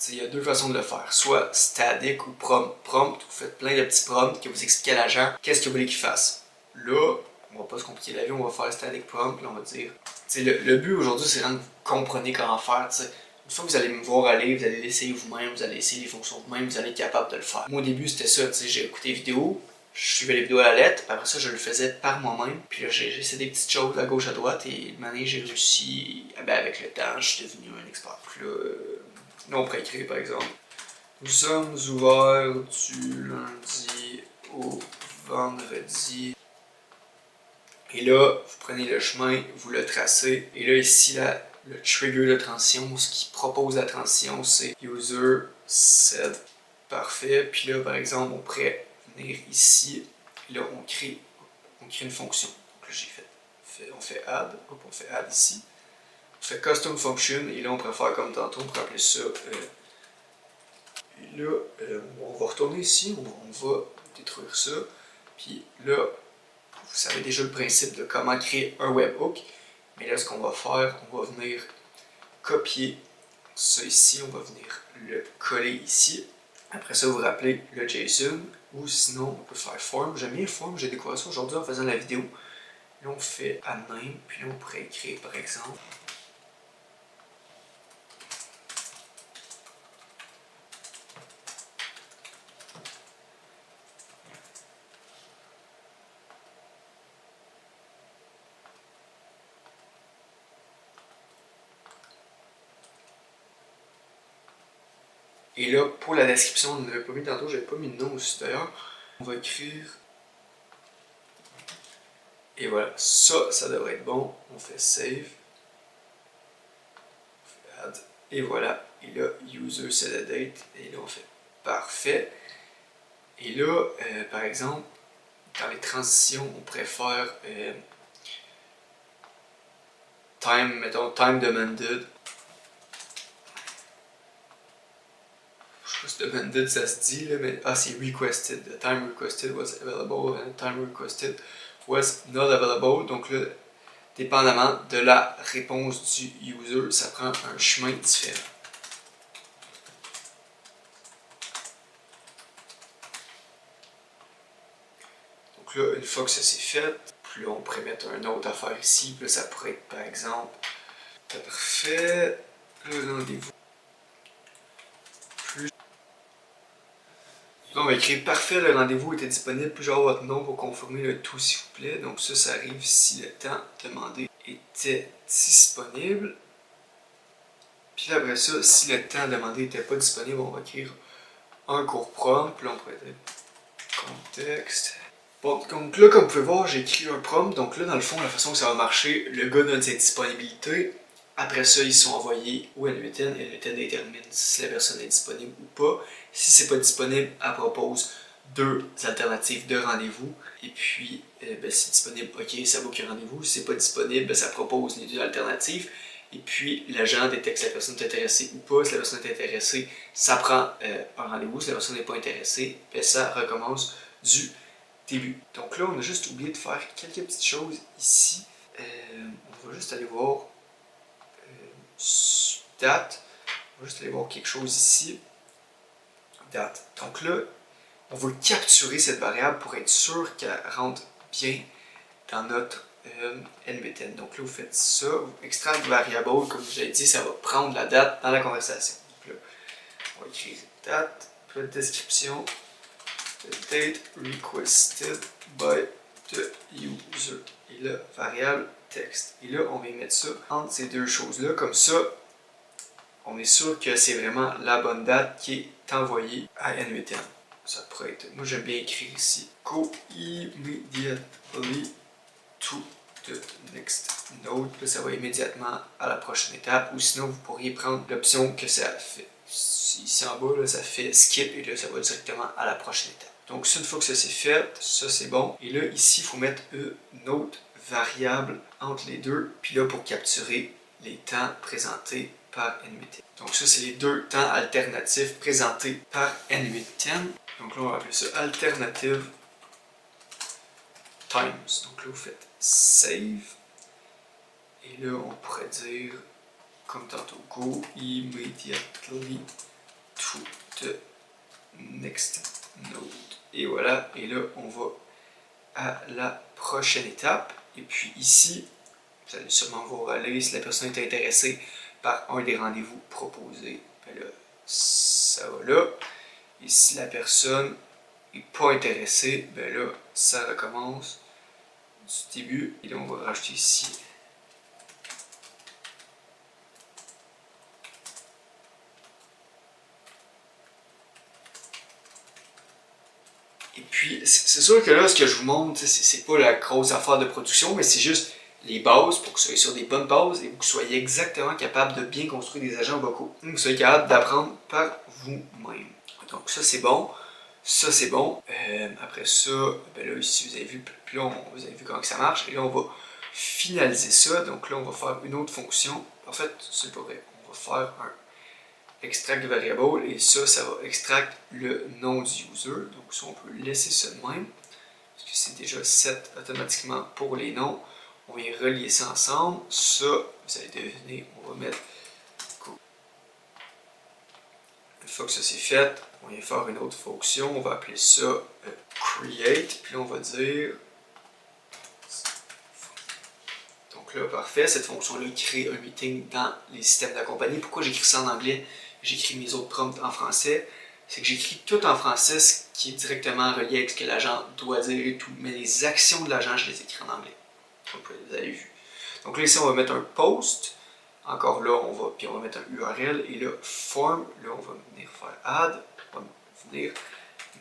il y a 2 façons de le faire. Soit static ou prompt. Vous faites plein de petits prompts que vous expliquez à l'agent qu'est-ce que vous voulez qu'il fasse. Là, on va pas se compliquer la vie, on va faire static prompt. Là, on va dire. Le but aujourd'hui, c'est vraiment que vous compreniez comment faire. T'sais. Une fois que vous allez me voir aller, vous allez l'essayer vous-même, vous allez essayer les fonctions vous-même, vous allez être capable de le faire. Moi, au début, c'était ça. J'ai écouté les vidéos, je suivais les vidéos à la lettre, puis après ça, je le faisais par moi-même. Puis là, j'ai essayé des petites choses à gauche, à droite, et de manière, j'ai réussi. Avec le temps, je suis devenu un expert. Puis là, on pourrait écrire, par exemple, nous sommes ouverts du lundi au vendredi. Et là, vous prenez le chemin, vous le tracez. Et là, ici, le trigger de transition, ce qui propose la transition, c'est user set. Parfait. Puis là, par exemple, on pourrait venir ici. Là, on crée une fonction. Donc là, on fait add. Hop, on fait add ici. On fait custom function. Et là, on pourrait faire comme tantôt. On pourrait appeler ça. Et là, on va retourner ici. On va détruire ça. Puis là, vous savez déjà le principe de comment créer un webhook. Mais là, ce qu'on va faire, on va venir copier ça ici, on va venir le coller ici. Après ça, vous rappelez le JSON, ou sinon, on peut faire form. J'aime bien form, j'ai découvert ça aujourd'hui en faisant la vidéo. Là, on fait add name, puis là, on pourrait écrire par exemple. Et là, pour la description, on ne l'avait pas mis tantôt, j'avais pas mis de nom aussi d'ailleurs. On va écrire. Et voilà, ça devrait être bon. On fait save. On fait add. Et voilà. Et là, user set a date. Et là, on fait parfait. Et là, par exemple, dans les transitions, on pourrait faire mettons time demanded. Je sais pas si demanded ça se dit, là, mais c'est requested. The time requested was available and time requested was not available. Donc là, dépendamment de la réponse du user, ça prend un chemin différent. Donc là, une fois que ça c'est fait, puis là on pourrait mettre un autre affaire ici, puis là ça pourrait être par exemple, parfait, le rendez-vous. Là, on va écrire parfait, le rendez-vous était disponible, puis genre votre nom pour confirmer le tout s'il vous plaît. Donc ça arrive si le temps demandé était disponible. Puis là, après ça, si le temps demandé n'était pas disponible, on va écrire un court prompt, puis là on pourrait dire contexte. Bon, donc là, comme vous pouvez voir, j'ai écrit un prompt. Donc là, dans le fond, la façon que ça va marcher, le gars donne ses disponibilités. Après ça, ils sont envoyés au N8N. N8N détermine si la personne est disponible ou pas. Si c'est pas disponible, elle propose 2 alternatives de rendez-vous. Et puis, si c'est disponible, ok, ça vaut qu'un rendez-vous. Si c'est pas disponible, ça propose les 2 alternatives. Et puis, l'agent détecte si la personne est intéressée ou pas. Si la personne est intéressée, ça prend un rendez-vous. Si la personne n'est pas intéressée, ça recommence du début. Donc là, on a juste oublié de faire quelques petites choses ici. On va juste aller voir date. On va juste aller voir quelque chose ici. Date. Donc là, on va capturer cette variable pour être sûr qu'elle rentre bien dans notre N8N. Donc là, vous faites ça, vous extract variable, comme je vous l'ai dit, ça va prendre la date dans la conversation. Donc là, on va écrire date, puis la description. The date requested by the user. Et là, variable texte. Et là, on va mettre ça entre ces deux choses-là. Comme ça, on est sûr que c'est vraiment la bonne date qui est envoyée à N8N. Ça pourrait être. Moi, j'aime bien écrire ici. Go immediately to the next node. Là, ça va immédiatement à la prochaine étape. Ou sinon, vous pourriez prendre l'option que ça fait. Ici en bas, là, ça fait skip et là, ça va directement à la prochaine étape. Donc, une fois que ça c'est fait, ça c'est bon. Et là, ici, il faut mettre une autre variable entre les deux. Puis là, pour capturer les temps présentés par N8N. Donc, ça, c'est les 2 temps alternatifs présentés par N8N. Donc là, on va appeler ça alternative times. Donc là, vous faites save. Et là, on pourrait dire, comme tantôt, go immediately to the next node. Et voilà, et là, on va à la prochaine étape. Et puis ici, vous allez sûrement voir aller si la personne est intéressée par un des rendez-vous proposés. Ben là, ça va là. Et si la personne n'est pas intéressée, ben là, ça recommence du début. Et là, on va rajouter ici et puis, c'est sûr que là, ce que je vous montre, c'est pas la grosse affaire de production, mais c'est juste les bases pour que vous soyez sur des bonnes bases et que vous soyez exactement capable de bien construire des agents vocaux. Que vous soyez capable d'apprendre par vous-même. Donc ça, c'est bon. Ça, c'est bon. Après ça, ben là, ici, vous avez vu, puis là, vous avez vu comment ça marche. Et là, on va finaliser ça. Donc là, on va faire une autre fonction. En fait, c'est pas vrai. On va faire un extract variable et ça va extract le nom du user. Donc ça, on peut laisser ça de même parce que c'est déjà set automatiquement pour les noms. On vient relier ça ensemble. Ça, vous allez deviner, on va mettre go. Une fois que ça c'est fait, on vient faire une autre fonction. On va appeler ça create. Puis là, on va dire. Donc là, parfait. Cette fonction-là crée un meeting dans les systèmes de la compagnie. Pourquoi j'écris ça en anglais? J'écris mes autres prompts en français. C'est que j'écris tout en français, ce qui est directement relié avec ce que l'agent doit dire et tout. Mais les actions de l'agent, je les écris en anglais. Comme vous avez vu. Donc là, ici, on va mettre un post. Encore là, on va mettre un URL. Et là, form. Là, on va venir faire add. On va venir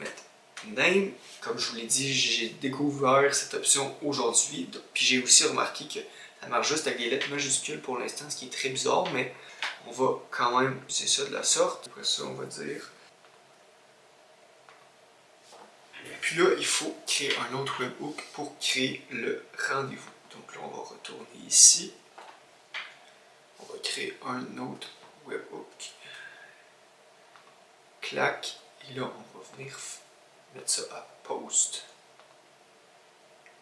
mettre name. Comme je vous l'ai dit, j'ai découvert cette option aujourd'hui. Puis j'ai aussi remarqué que ça marche juste avec des lettres majuscules pour l'instant, ce qui est très bizarre, mais on va quand même utiliser ça de la sorte. Après ça, on va dire. Puis là, il faut créer un autre webhook pour créer le rendez-vous. Donc là, on va retourner ici. On va créer un autre webhook. Clac. Et là, on va venir mettre ça à post.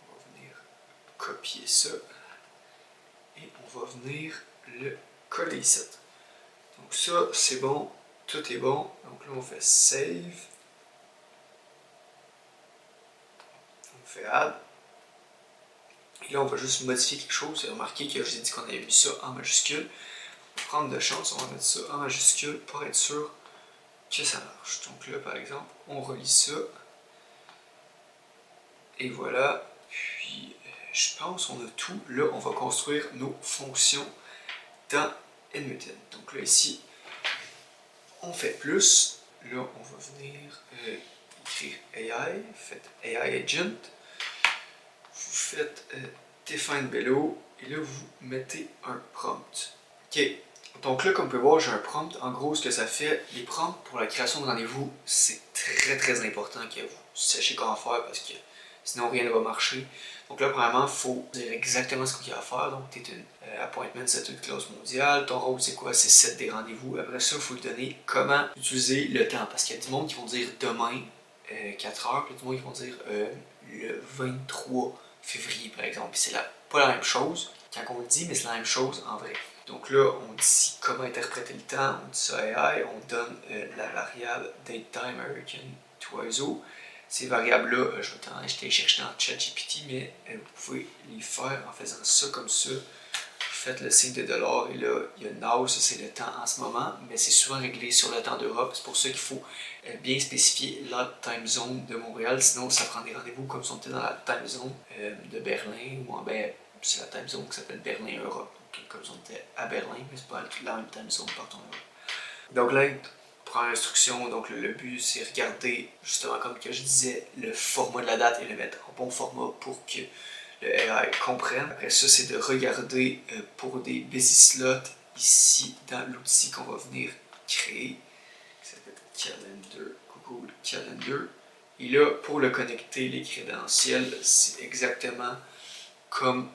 On va venir copier ça. Et on va venir le coller ici. Donc ça, c'est bon. Tout est bon. Donc là, on fait save. On fait add. Et là, on va juste modifier quelque chose. Remarquez que je vous ai dit qu'on avait mis ça en majuscule. Pour prendre de chance, on va mettre ça en majuscule pour être sûr que ça marche. Donc là, par exemple, on relie ça. Et voilà. Puis, je pense qu'on a tout. Là, on va construire nos fonctions dans N8N. Donc là, ici, on fait plus. là, on va venir écrire AI, faites AI Agent, vous faites Define Below, et là, vous mettez un prompt. OK. Donc là, comme vous pouvez voir, j'ai un prompt. En gros, ce que ça fait, les prompts pour la création de rendez-vous, c'est très important que vous sachiez comment faire parce que sinon rien ne va marcher. Donc là, premièrement, il faut dire exactement ce qu'il y a à faire. Donc, tu es une appointment, c'est une clause mondiale. Ton rôle, c'est quoi? C'est set des rendez-vous. Après ça, il faut te donner comment utiliser le temps. Parce qu'il y a du monde qui vont dire demain, 4 heures, puis il y a du monde qui vont dire le 23 février, par exemple. Puis c'est pas la même chose quand on le dit, mais c'est la même chose en vrai. Donc là, on dit comment interpréter le temps, on dit ça AI, on donne la variable datetime American Twizo. Ces variables-là, je vais les chercher dans ChatGPT, mais vous pouvez les faire en faisant ça comme ça. Vous faites le signe de dollar et là, il y a now, ça c'est le temps en ce moment, mais c'est souvent réglé sur le temps d'Europe. C'est pour ça qu'il faut bien spécifier la time zone de Montréal, sinon ça prend des rendez-vous comme si on était dans la time zone de Berlin, ou c'est la time zone qui s'appelle Berlin-Europe. Comme si on était à Berlin, mais c'est pas la même time zone partout en Europe. Donc là, première instruction, donc le but c'est regarder, justement comme que je disais, le format de la date et le mettre en bon format pour que le AI comprenne. Après ça, c'est de regarder pour des busy slots ici dans l'outil qu'on va venir créer, qui s'appelle Calendar, Google Calendar. Et là, pour le connecter, les crédentiels, c'est exactement comme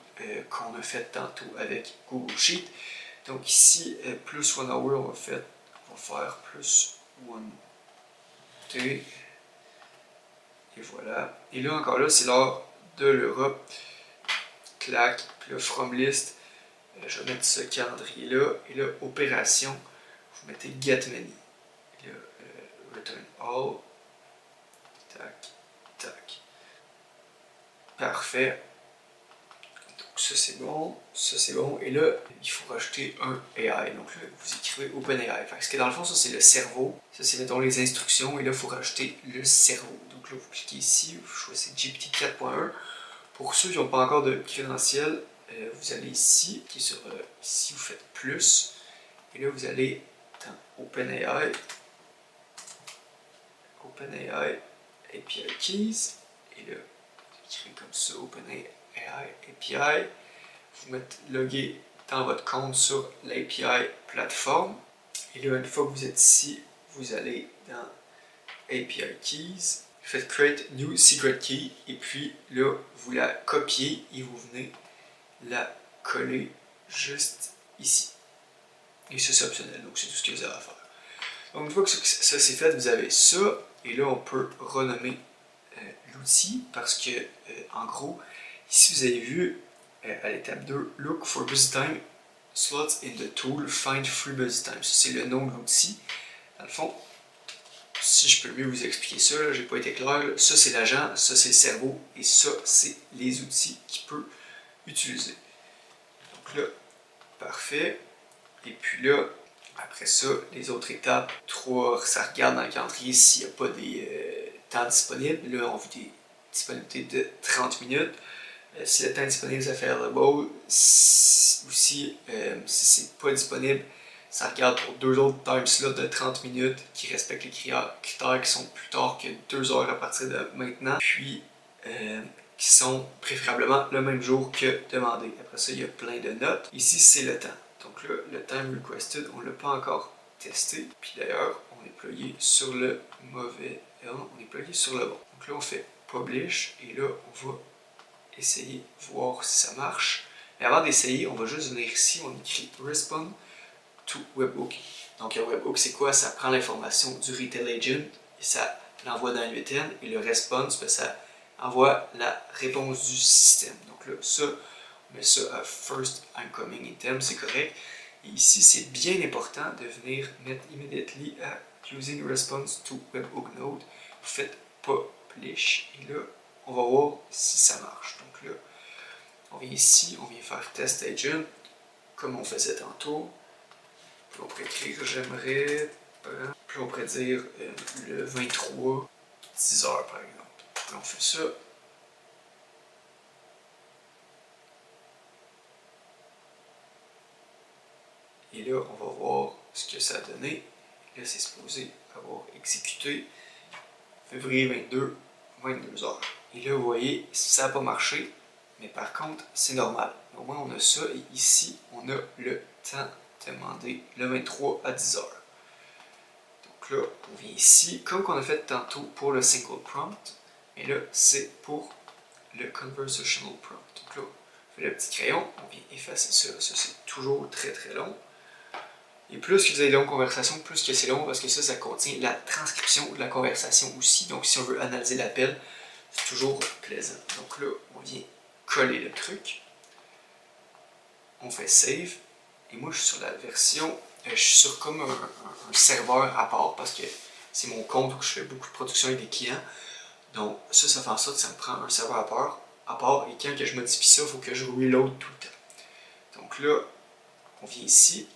qu'on a fait tantôt avec Google Sheet. Donc ici, plus 1 hour, on va faire plus 1 day. Et voilà. Et là, encore là, c'est l'heure de l'Europe. Clac, puis là, from list, je vais mettre ce calendrier-là. Et là, opération, vous mettez get many. Et là, return all. Tac, tac. Parfait. Ça c'est bon, ça c'est bon, et là il faut rajouter un AI, donc là vous écrivez OpenAI. Parce que dans le fond ça c'est le cerveau, ça c'est mettons les instructions, et là il faut rajouter le cerveau. Donc là vous cliquez ici, vous choisissez GPT 4.1. Pour ceux qui n'ont pas encore de crédentiel, vous allez ici, qui est sur ici vous faites plus, et là vous allez dans OpenAI, API Keys, et là vous écrivez comme ça OpenAI API. Vous mettez logué dans votre compte sur l'API plateforme. Et là, une fois que vous êtes ici, vous allez dans API Keys, vous faites Create New Secret Key, et puis là, vous la copiez et vous venez la coller juste ici. Et ça, c'est optionnel, donc c'est tout ce que vous avez à faire. Donc une fois que ça c'est fait, vous avez ça, et là, on peut renommer l'outil parce que, en gros, ici, vous avez vu, à l'étape 2, Look for busy time slots in the tool, find free busy time. Ça, c'est le nom de l'outil. Dans le fond, si je peux mieux vous expliquer ça, j'ai pas été clair. Là. Ça, c'est l'agent, ça, c'est le cerveau, et ça, c'est les outils qu'il peut utiliser. Donc là, parfait. Et puis là, après ça, les autres étapes, 3, ça regarde dans le calendrier s'il n'y a pas des temps disponibles. Là, on veut des disponibilités de 30 minutes. Si le temps disponible, ça fait available. Si c'est pas disponible, ça regarde pour 2 autres time slots de 30 minutes qui respectent les critères qui sont plus tard que 2 heures à partir de maintenant. Puis, qui sont préférablement le même jour que demandé. Après ça, il y a plein de notes. Ici, c'est le temps. Donc là, le time requested, on ne l'a pas encore testé. Puis d'ailleurs, on est plugué sur le mauvais. On est plugué sur le bon. Donc là, on fait publish et là, on va essayer, voir si ça marche. Mais avant d'essayer, on va juste venir ici, on écrit respond to webhook. Donc un webhook, c'est quoi? Ça prend l'information du retail agent et ça l'envoie dans l'UTN, et le response, ça envoie la réponse du système. Donc là, ça, on met ça à first incoming item, c'est correct. Et ici, c'est bien important de venir mettre immediately à using response to webhook node. Vous faites publish et là, on va voir si ça marche. Donc là, on vient ici, on vient faire test agent, comme on faisait tantôt. Puis on pourrait écrire j'aimerais, puis on pourrait dire le 23, 10 heures par exemple. Puis on fait ça. Et là, on va voir ce que ça a donné. Là, c'est supposé avoir exécuté février 22, 22h. Et là, vous voyez, ça n'a pas marché, mais par contre, c'est normal. Au moins, on a ça, et ici, on a le temps demandé, le 23 à 10h. Donc là, on vient ici, comme qu'on a fait tantôt pour le single prompt, et là, c'est pour le conversational prompt. Donc là, on fait le petit crayon, on vient effacer ça. Ça, c'est toujours très très long. Et plus que vous avez de longues conversations, plus que c'est long, parce que ça contient la transcription de la conversation aussi. Donc si on veut analyser l'appel, c'est toujours plaisant. Donc là, on vient coller le truc. On fait save. Et moi, je suis sur la version, je suis sur comme un serveur à part, parce que c'est mon compte où je fais beaucoup de production avec des clients. Donc ça fait en sorte que ça me prend un serveur à part, et quand que je modifie ça, il faut que je reload tout le temps. Donc là, on vient ici,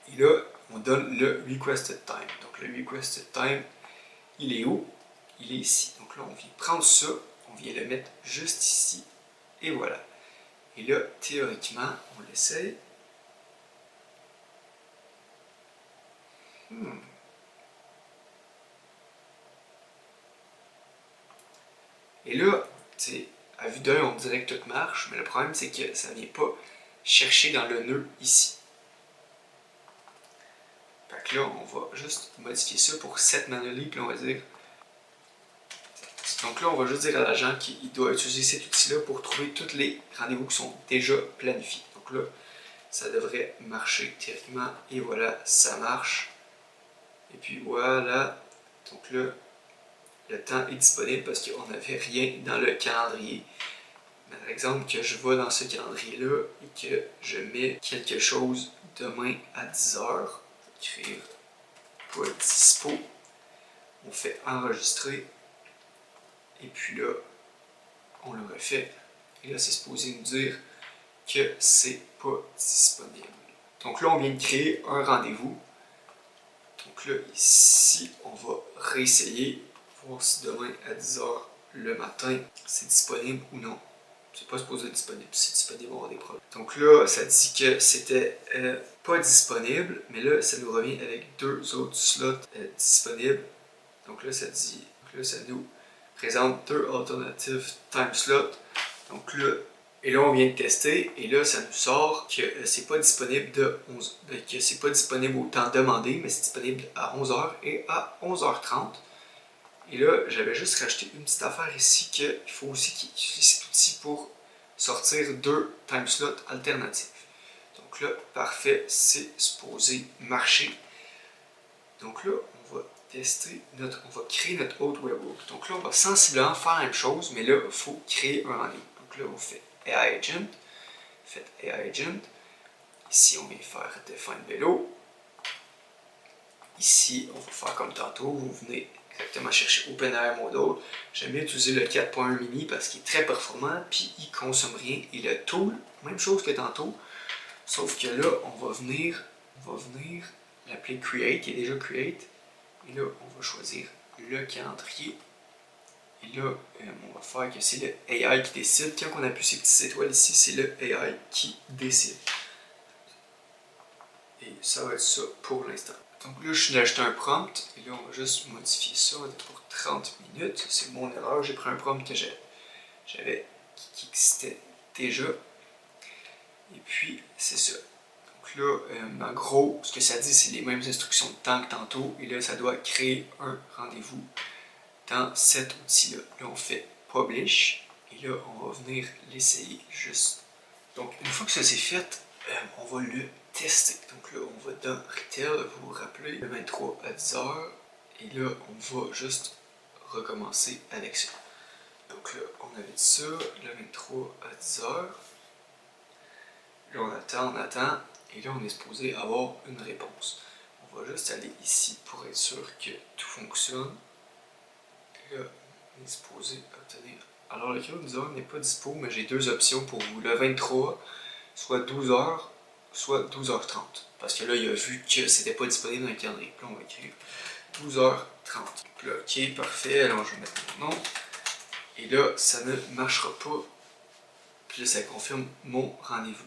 et là, on donne le requested time. Donc le requested time, il est où? Il est ici. Donc là, on vient prendre ça, on vient le mettre juste ici, et voilà. Et là, théoriquement, on l'essaye. Et là, à vue d'œil, on dirait que tout marche, mais le problème, c'est que ça ne vient pas chercher dans le nœud ici. Fait que là, on va juste modifier ça pour set manually, puis on va dire... Donc là, on va juste dire à l'agent qu'il doit utiliser cet outil-là pour trouver tous les rendez-vous qui sont déjà planifiés. Donc là, ça devrait marcher théoriquement, et voilà, ça marche. Et puis voilà, donc là, le temps est disponible parce qu'on n'avait rien dans le calendrier. Par exemple, que je vais dans ce calendrier-là et que je mets quelque chose demain à 10h, je vais écrire pas dispo, on fait enregistrer, et puis là, on le refait, et là, c'est supposé nous dire que c'est pas disponible. Donc là, on vient de créer un rendez-vous. Donc là, ici, on va réessayer, voir si demain à 10h le matin, c'est disponible ou non. C'est pas supposé être disponible. Si c'est disponible, on va avoir des problèmes. Donc là, ça dit que c'était pas disponible, mais là, ça nous revient avec deux autres slots disponibles. Donc là, ça dit, donc là, ça nous présente deux alternative time slots. Donc là, et là, on vient de tester, et là, ça nous sort que c'est pas disponible que c'est pas disponible au temps demandé, mais c'est disponible à 11h et à 11h30. Et là, j'avais juste rajouté une petite affaire ici qu'il faut aussi qu'il utilise cet outil pour sortir deux time slots alternatifs. Donc là, parfait, c'est supposé marcher. Donc là, on va tester on va créer notre autre webhook. Donc là, on va sensiblement faire la même chose, mais là, il faut créer un rendez-vous. Donc là, on fait AI Agent, faites AI Agent. Ici, on vient faire Define Below. Ici, on va faire comme tantôt, vous venez exactement chercher OpenAI Model. J'aime bien utiliser le 4.1 mini parce qu'il est très performant, puis il ne consomme rien. Et le tool, même chose que tantôt, sauf que là, on va venir l'appeler Create, qui est déjà Create. Et là, on va choisir le calendrier. Et là, on va faire que c'est le AI qui décide. Quand on appuie ces petites étoiles ici, c'est le AI qui décide. Et ça va être ça pour l'instant. Donc là, je suis ajouté un prompt, et là, on va juste modifier ça pour 30 minutes. C'est mon erreur, j'ai pris un prompt que j'avais qui existait déjà. Et puis, c'est ça. Donc là, en gros, ce que ça dit, c'est les mêmes instructions de temps que tantôt, et là, ça doit créer un rendez-vous dans cet outil-là. Là, on fait Publish, et là, on va venir l'essayer juste. Donc, une fois que ça c'est fait, on va le tester. Donc là, on va dans Retail, vous vous rappelez, le 23 à 10h, et là, on va juste recommencer avec ça. Donc là, on avait dit ça, le 23 à 10h. Là, on attend, et là, on est supposé avoir une réponse. On va juste aller ici pour être sûr que tout fonctionne. Et là, on est supposé obtenir. Alors, le créneau de 10h n'est pas dispo, mais j'ai deux options pour vous. Le 23, soit 12h, soit 12h30. Parce que là, il a vu que c'était pas disponible dans le calendrier. Puis là, on va écrire 12h30. Puis là, ok, parfait. Alors, je vais mettre mon nom. Et là, ça ne marchera pas. Puis là, ça confirme mon rendez-vous.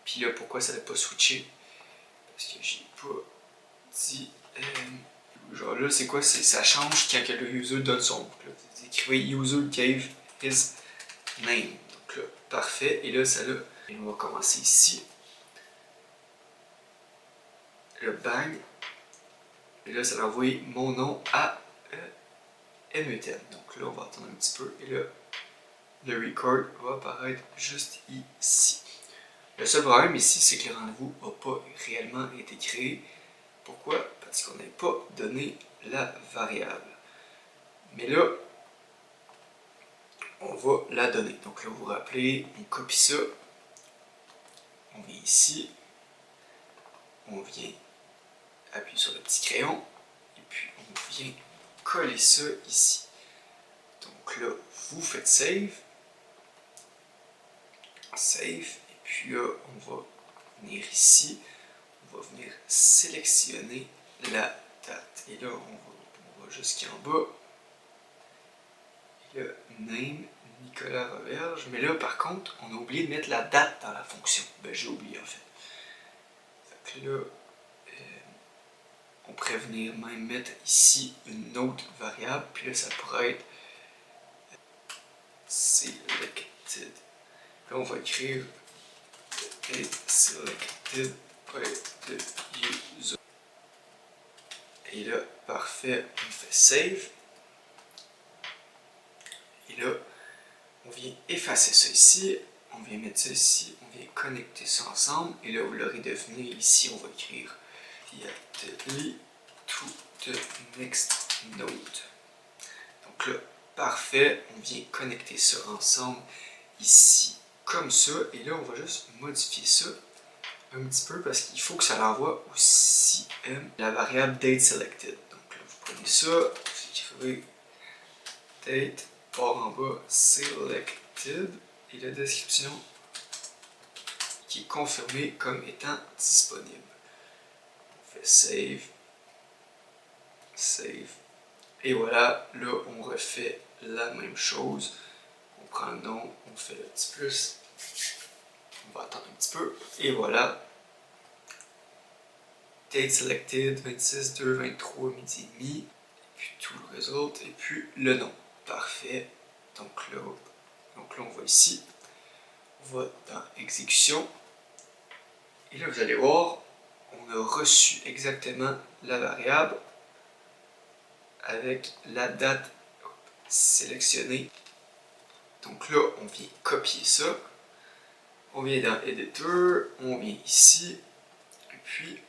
Puis là, pourquoi ça n'a pas switché? parce que j'ai pas dit. Genre là, c'est quoi? Ça change quand le user donne son nom. Vous écrivez user gave his name. Donc là, parfait. Et là, ça là. Et on va commencer ici. Le bang. Et là, ça va envoyer mon nom à MUTM. Donc là, on va attendre un petit peu. Et là, le record va apparaître juste ici. Le seul problème ici, c'est que le rendez-vous n'a pas réellement été créé. Pourquoi? Parce qu'on n'a pas donné la variable. Mais là, on va la donner. Donc là, vous vous rappelez, on copie ça. On vient ici. On vient appuyer sur le petit crayon. Et puis, on vient coller ça ici. Donc là, vous faites save. Save. Et puis là, on va venir ici. On va venir sélectionner la date. Et là, on va jusqu'en bas. Et là, name Nicolas Roberge. Mais là, par contre, on a oublié de mettre la date dans la fonction. Ben, j'ai oublié en fait. Fait que là, on pourrait venir même mettre ici une autre variable. Puis là, ça pourrait être selected. Là, on va écrire selected by the user. Et là, parfait, on fait save. Et là, on vient effacer ça ici. On vient mettre ça ici. On vient connecter ça ensemble. Et là, vous l'aurez deviné, ici, on va écrire Yateli to the next node. Donc là, parfait. On vient connecter ça ensemble ici, comme ça. Et là, on va juste modifier ça un petit peu parce qu'il faut que ça l'envoie au CM, la variable date selected. Donc là, vous prenez ça, vous écrivez date, par en bas, selected, et la description qui est confirmée comme étant disponible. On fait save, save, et voilà, là, on refait la même chose. On prend le nom, on fait le petit plus. On va attendre un petit peu. Et voilà. Date selected, 26, 2, 23, midi et demi. Et puis tout le result. Et puis le nom. Parfait. Donc là, on va ici. On va dans exécution. Et là, vous allez voir, on a reçu exactement la variable avec la date sélectionnée. Donc là, on vient copier ça. On vient dans Editor, on vient ici, et puis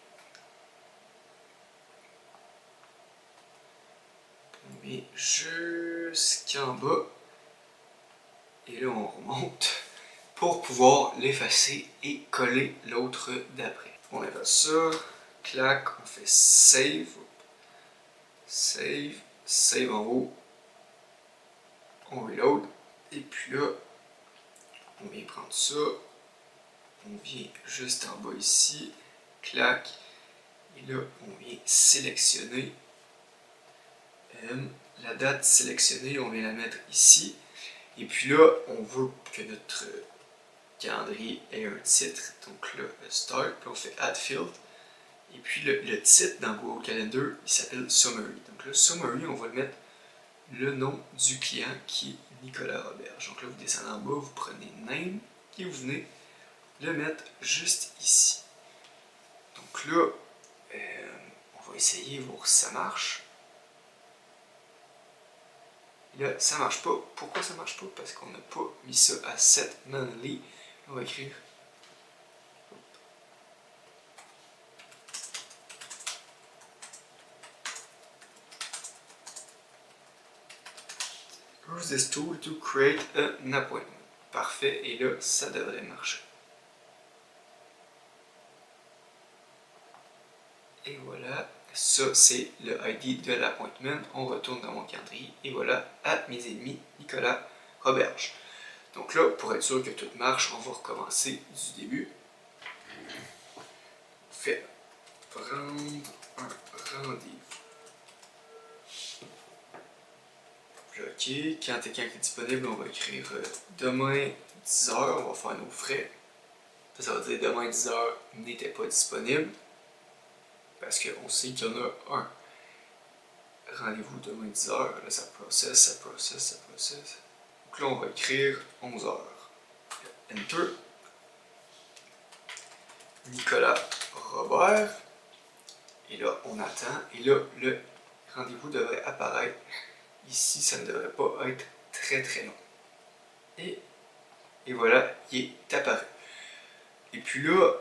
on vient jusqu'en bas, et là on remonte pour pouvoir l'effacer et coller l'autre d'après. On efface ça, clac, on fait save, save, save en haut, on reload, et puis là, on vient prendre ça, on vient juste en bas ici, clac, et là on vient sélectionner la date sélectionnée, on vient la mettre ici, et puis là on veut que notre calendrier ait un titre, donc là start, puis on fait add field, et puis le titre dans Google Calendar il s'appelle summary, donc le summary on va le mettre le nom du client qui est Nicolas Roberge. Donc là, vous descendez en bas, vous prenez name et vous venez le mettre juste ici. Donc là, on va essayer, voir si ça marche. Et là, ça marche pas. Pourquoi ça marche pas? Parce qu'on n'a pas mis ça à set manually. On va écrire use this tool to create an appointment. Parfait, et là, ça devrait marcher. Et voilà, ça c'est le ID de l'appointment. On retourne dans mon calendrier, et voilà, à midi et demi, Nicolas Roberge. Donc là, pour être sûr que tout marche, on va recommencer du début. On fait prendre un rendez-vous. OK, quand quelqu'un est disponible, on va écrire demain 10h, on va faire nos frais. Ça veut dire demain 10h n'était pas disponible. parce qu'on sait qu'il y en a un. Rendez-vous demain 10h, là ça processe. Donc là on va écrire 11h. Enter. Nicolas Robert. Et là on attend. Et là le rendez-vous devrait apparaître. Ici ça ne devrait pas être très long. Et voilà, il est apparu. Et puis là,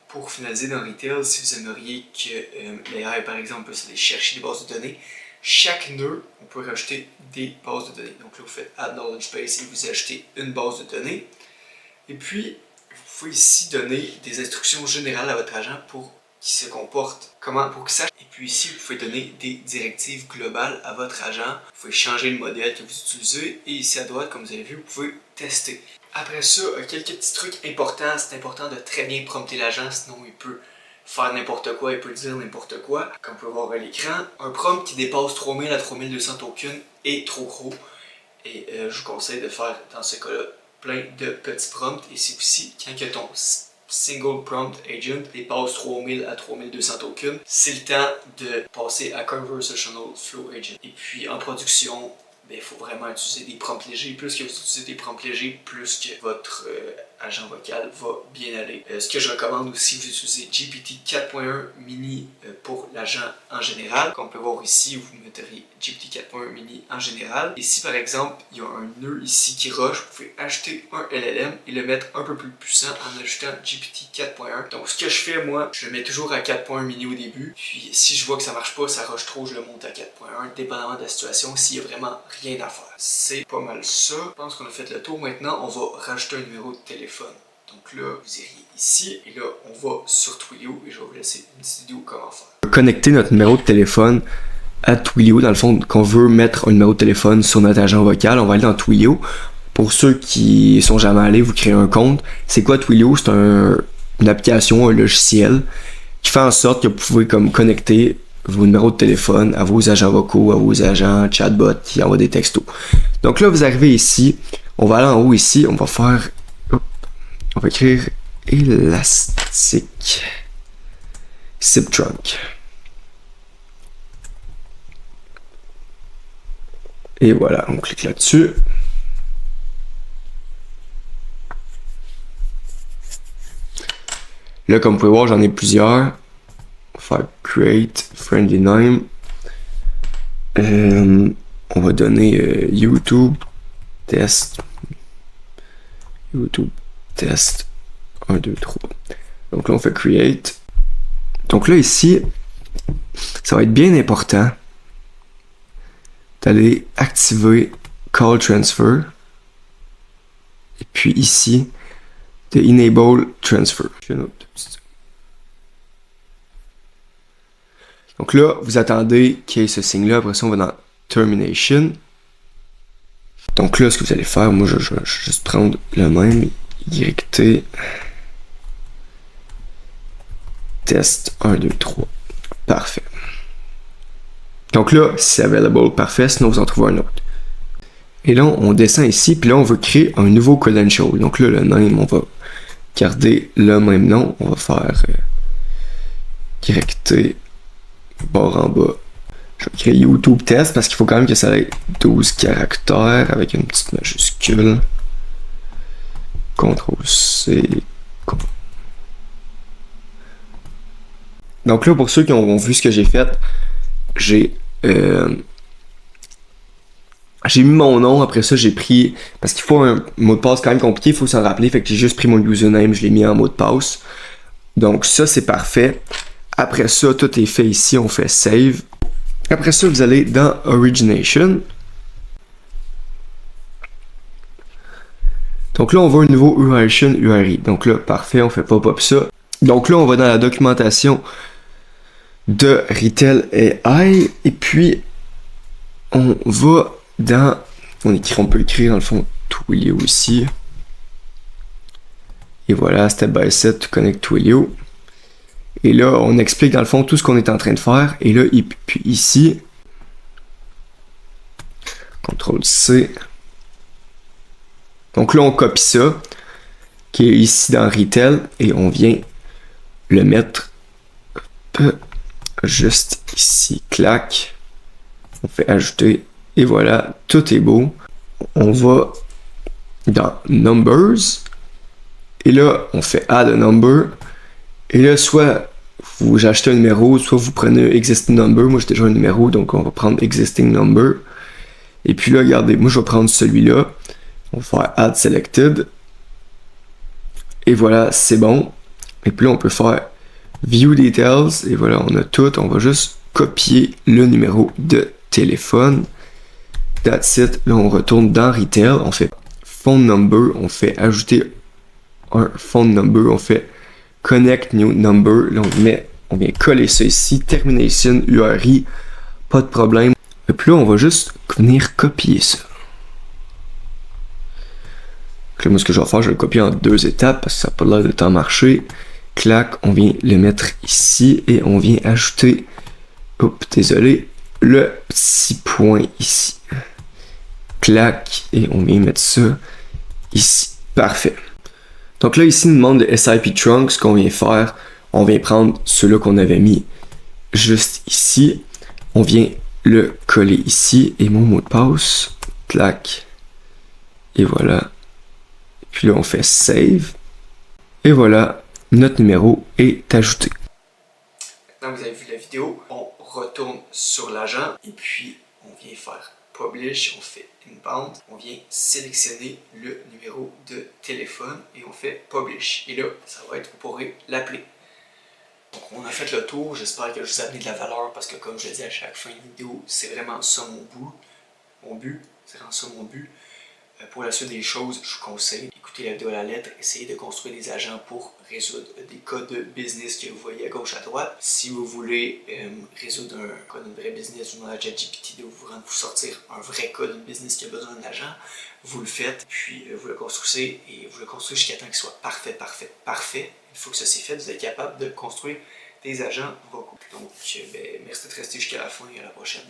pour finaliser dans Retail, si vous aimeriez que l'AI par exemple puisse aller chercher des bases de données, chaque nœud, on peut rajouter des bases de données. Donc là, vous faites Add Knowledge Base et vous ajoutez une base de données. Et puis, vous pouvez ici donner des instructions générales à votre agent pour qu'il se comporte, pour qu'il sache. Et puis ici, vous pouvez donner des directives globales à votre agent. Vous pouvez changer le modèle que vous utilisez. Et ici à droite, comme vous avez vu, vous pouvez tester. Après ça, quelques petits trucs importants. C'est important de très bien prompter l'agent, sinon il peut faire n'importe quoi, il peut dire n'importe quoi. Comme vous pouvez voir à l'écran, un prompt qui dépasse 3000 à 3200 tokens est trop gros. Et je vous conseille de faire, dans ce cas-là, plein de petits prompts. Et c'est aussi, quand ton Single Prompt Agent dépasse 3000 à 3200 tokens, c'est le temps de passer à Conversational Flow Agent. Et puis en production, il faut vraiment utiliser des prompts légers. Plus que vous utilisez des prompts légers, plus que votre agent vocal va bien aller. Ce que je recommande aussi, vous utilisez GPT 4.1 mini pour l'agent en général. Comme on peut voir ici, vous mettrez GPT 4.1 mini en général. Et si par exemple, il y a un nœud ici qui rush, vous pouvez ajouter un LLM et le mettre un peu plus puissant en ajoutant GPT 4.1. Donc ce que je fais, moi, je le mets toujours à 4.1 mini au début. Puis si je vois que ça marche pas, ça rush trop, je le monte à 4.1, dépendamment de la situation, s'il y a vraiment rien à faire. C'est pas mal ça. Je pense qu'on a fait le tour. Maintenant, on va rajouter un numéro de téléphone. Donc là, vous iriez ici et là, on va sur Twilio et je vais vous laisser une petite vidéo comment faire. Connecter notre numéro de téléphone à Twilio. Dans le fond, quand on veut mettre un numéro de téléphone sur notre agent vocal, on va aller dans Twilio. Pour ceux qui sont jamais allés, vous créez un compte. C'est quoi Twilio? C'est une application, un logiciel qui fait en sorte que vous pouvez comme connecter vos numéros de téléphone à vos agents vocaux, à vos agents chatbot qui envoient des textos. Donc là, vous arrivez ici, on va aller en haut ici, on va faire, on va écrire Elastic SIP Trunk. Et voilà, on clique là-dessus. Là, comme vous pouvez voir, j'en ai plusieurs. On va faire Create Friendly Name. On va donner YouTube Test. YouTube Test 1, 2, 3. Donc là, on fait Create. Donc là, ici, ça va être bien important d'aller activer Call Transfer. Et puis ici, de Enable Transfer. Donc là, vous attendez qu'il y ait ce signe-là. Après ça, on va dans Termination. Donc là, ce que vous allez faire, moi, je vais juste prendre le même. YT. Test 1, 2, 3. Parfait. Donc là, c'est available. Parfait. Sinon, vous en trouvez un autre. Et là, on descend ici. Puis là, on veut créer un nouveau credential. Donc là, le name, on va garder le même nom. On va faire YT barre en bas. Je vais créer YouTube Test parce qu'il faut quand même que ça ait 12 caractères avec une petite majuscule. CTRL-C. Donc là, pour ceux qui ont vu ce que j'ai fait, j'ai mis mon nom, après ça j'ai pris, parce qu'il faut un mot de passe quand même compliqué, il faut s'en rappeler, fait que j'ai juste pris mon username, je l'ai mis en mot de passe. Donc ça c'est parfait. Après ça, tout est fait ici, on fait Save. Après ça, vous allez dans Origination. Donc là, on voit un nouveau Uration URI. Donc là, parfait, on fait pop-up ça. Donc là, on va dans la documentation de Retail AI. Et puis, on va dans... On peut écrire dans le fond Twilio ici. Et voilà, step by step to connect Twilio. Et là, on explique dans le fond tout ce qu'on est en train de faire. Et là, puis ici, CTRL-C. Donc là, on copie ça, qui est ici dans Retail, et on vient le mettre juste ici, clac. On fait ajouter et voilà, tout est beau. On va dans Numbers et là, on fait Add a Number et là, soit vous achetez un numéro, soit vous prenez Existing Number. Moi, j'ai déjà un numéro, donc on va prendre Existing Number. Et puis là, regardez, moi, je vais prendre celui-là. On va faire Add Selected. Et voilà, c'est bon. Et puis là, on peut faire View Details. Et voilà, on a tout. On va juste copier le numéro de téléphone. That's it. Là, on retourne dans Retail. On fait Phone Number. On fait ajouter un Phone Number. On fait Connect New Number. Là, on vient coller ça ici. Termination URI. Pas de problème. Et puis là, on va juste venir copier ça. Donc là, moi, ce que je vais faire, je vais le copier en 2 étapes parce que ça n'a pas l'air de tant marcher. Clac, on vient le mettre ici et on vient ajouter, désolé, le petit point ici. Clac, et on vient mettre ça ici. Parfait. Donc là, ici, il nous demande le SIP Trunk. Ce qu'on vient faire, on vient prendre ceux-là qu'on avait mis juste ici. On vient le coller ici et mon mot de passe. Clac. Et voilà. Puis là, on fait Save. Et voilà, notre numéro est ajouté. Maintenant, vous avez vu la vidéo. On retourne sur l'agent et puis on vient faire Publish. On fait Inbound. On vient sélectionner le numéro de téléphone et on fait Publish. Et là, ça va être, vous pourrez l'appeler. Donc, on a fait le tour. J'espère que je vous ai amené de la valeur parce que, comme je le dis à chaque fin de vidéo, c'est vraiment ça mon but. C'est vraiment ça mon but. Pour la suite des choses, je vous conseille d'écouter la vidéo à la lettre, essayer de construire des agents pour résoudre des cas de business que vous voyez à gauche à droite. Si vous voulez résoudre un cas d'un vrai business ou dans la ChatGPT, de vous sortir un vrai cas d'un business qui a besoin d'un agent, vous le faites, puis vous le construisez et vous le construisez jusqu'à temps qu'il soit parfait. Une fois que ça c'est fait, vous êtes capable de construire des agents vocaux. Donc, merci d'être resté jusqu'à la fin et à la prochaine.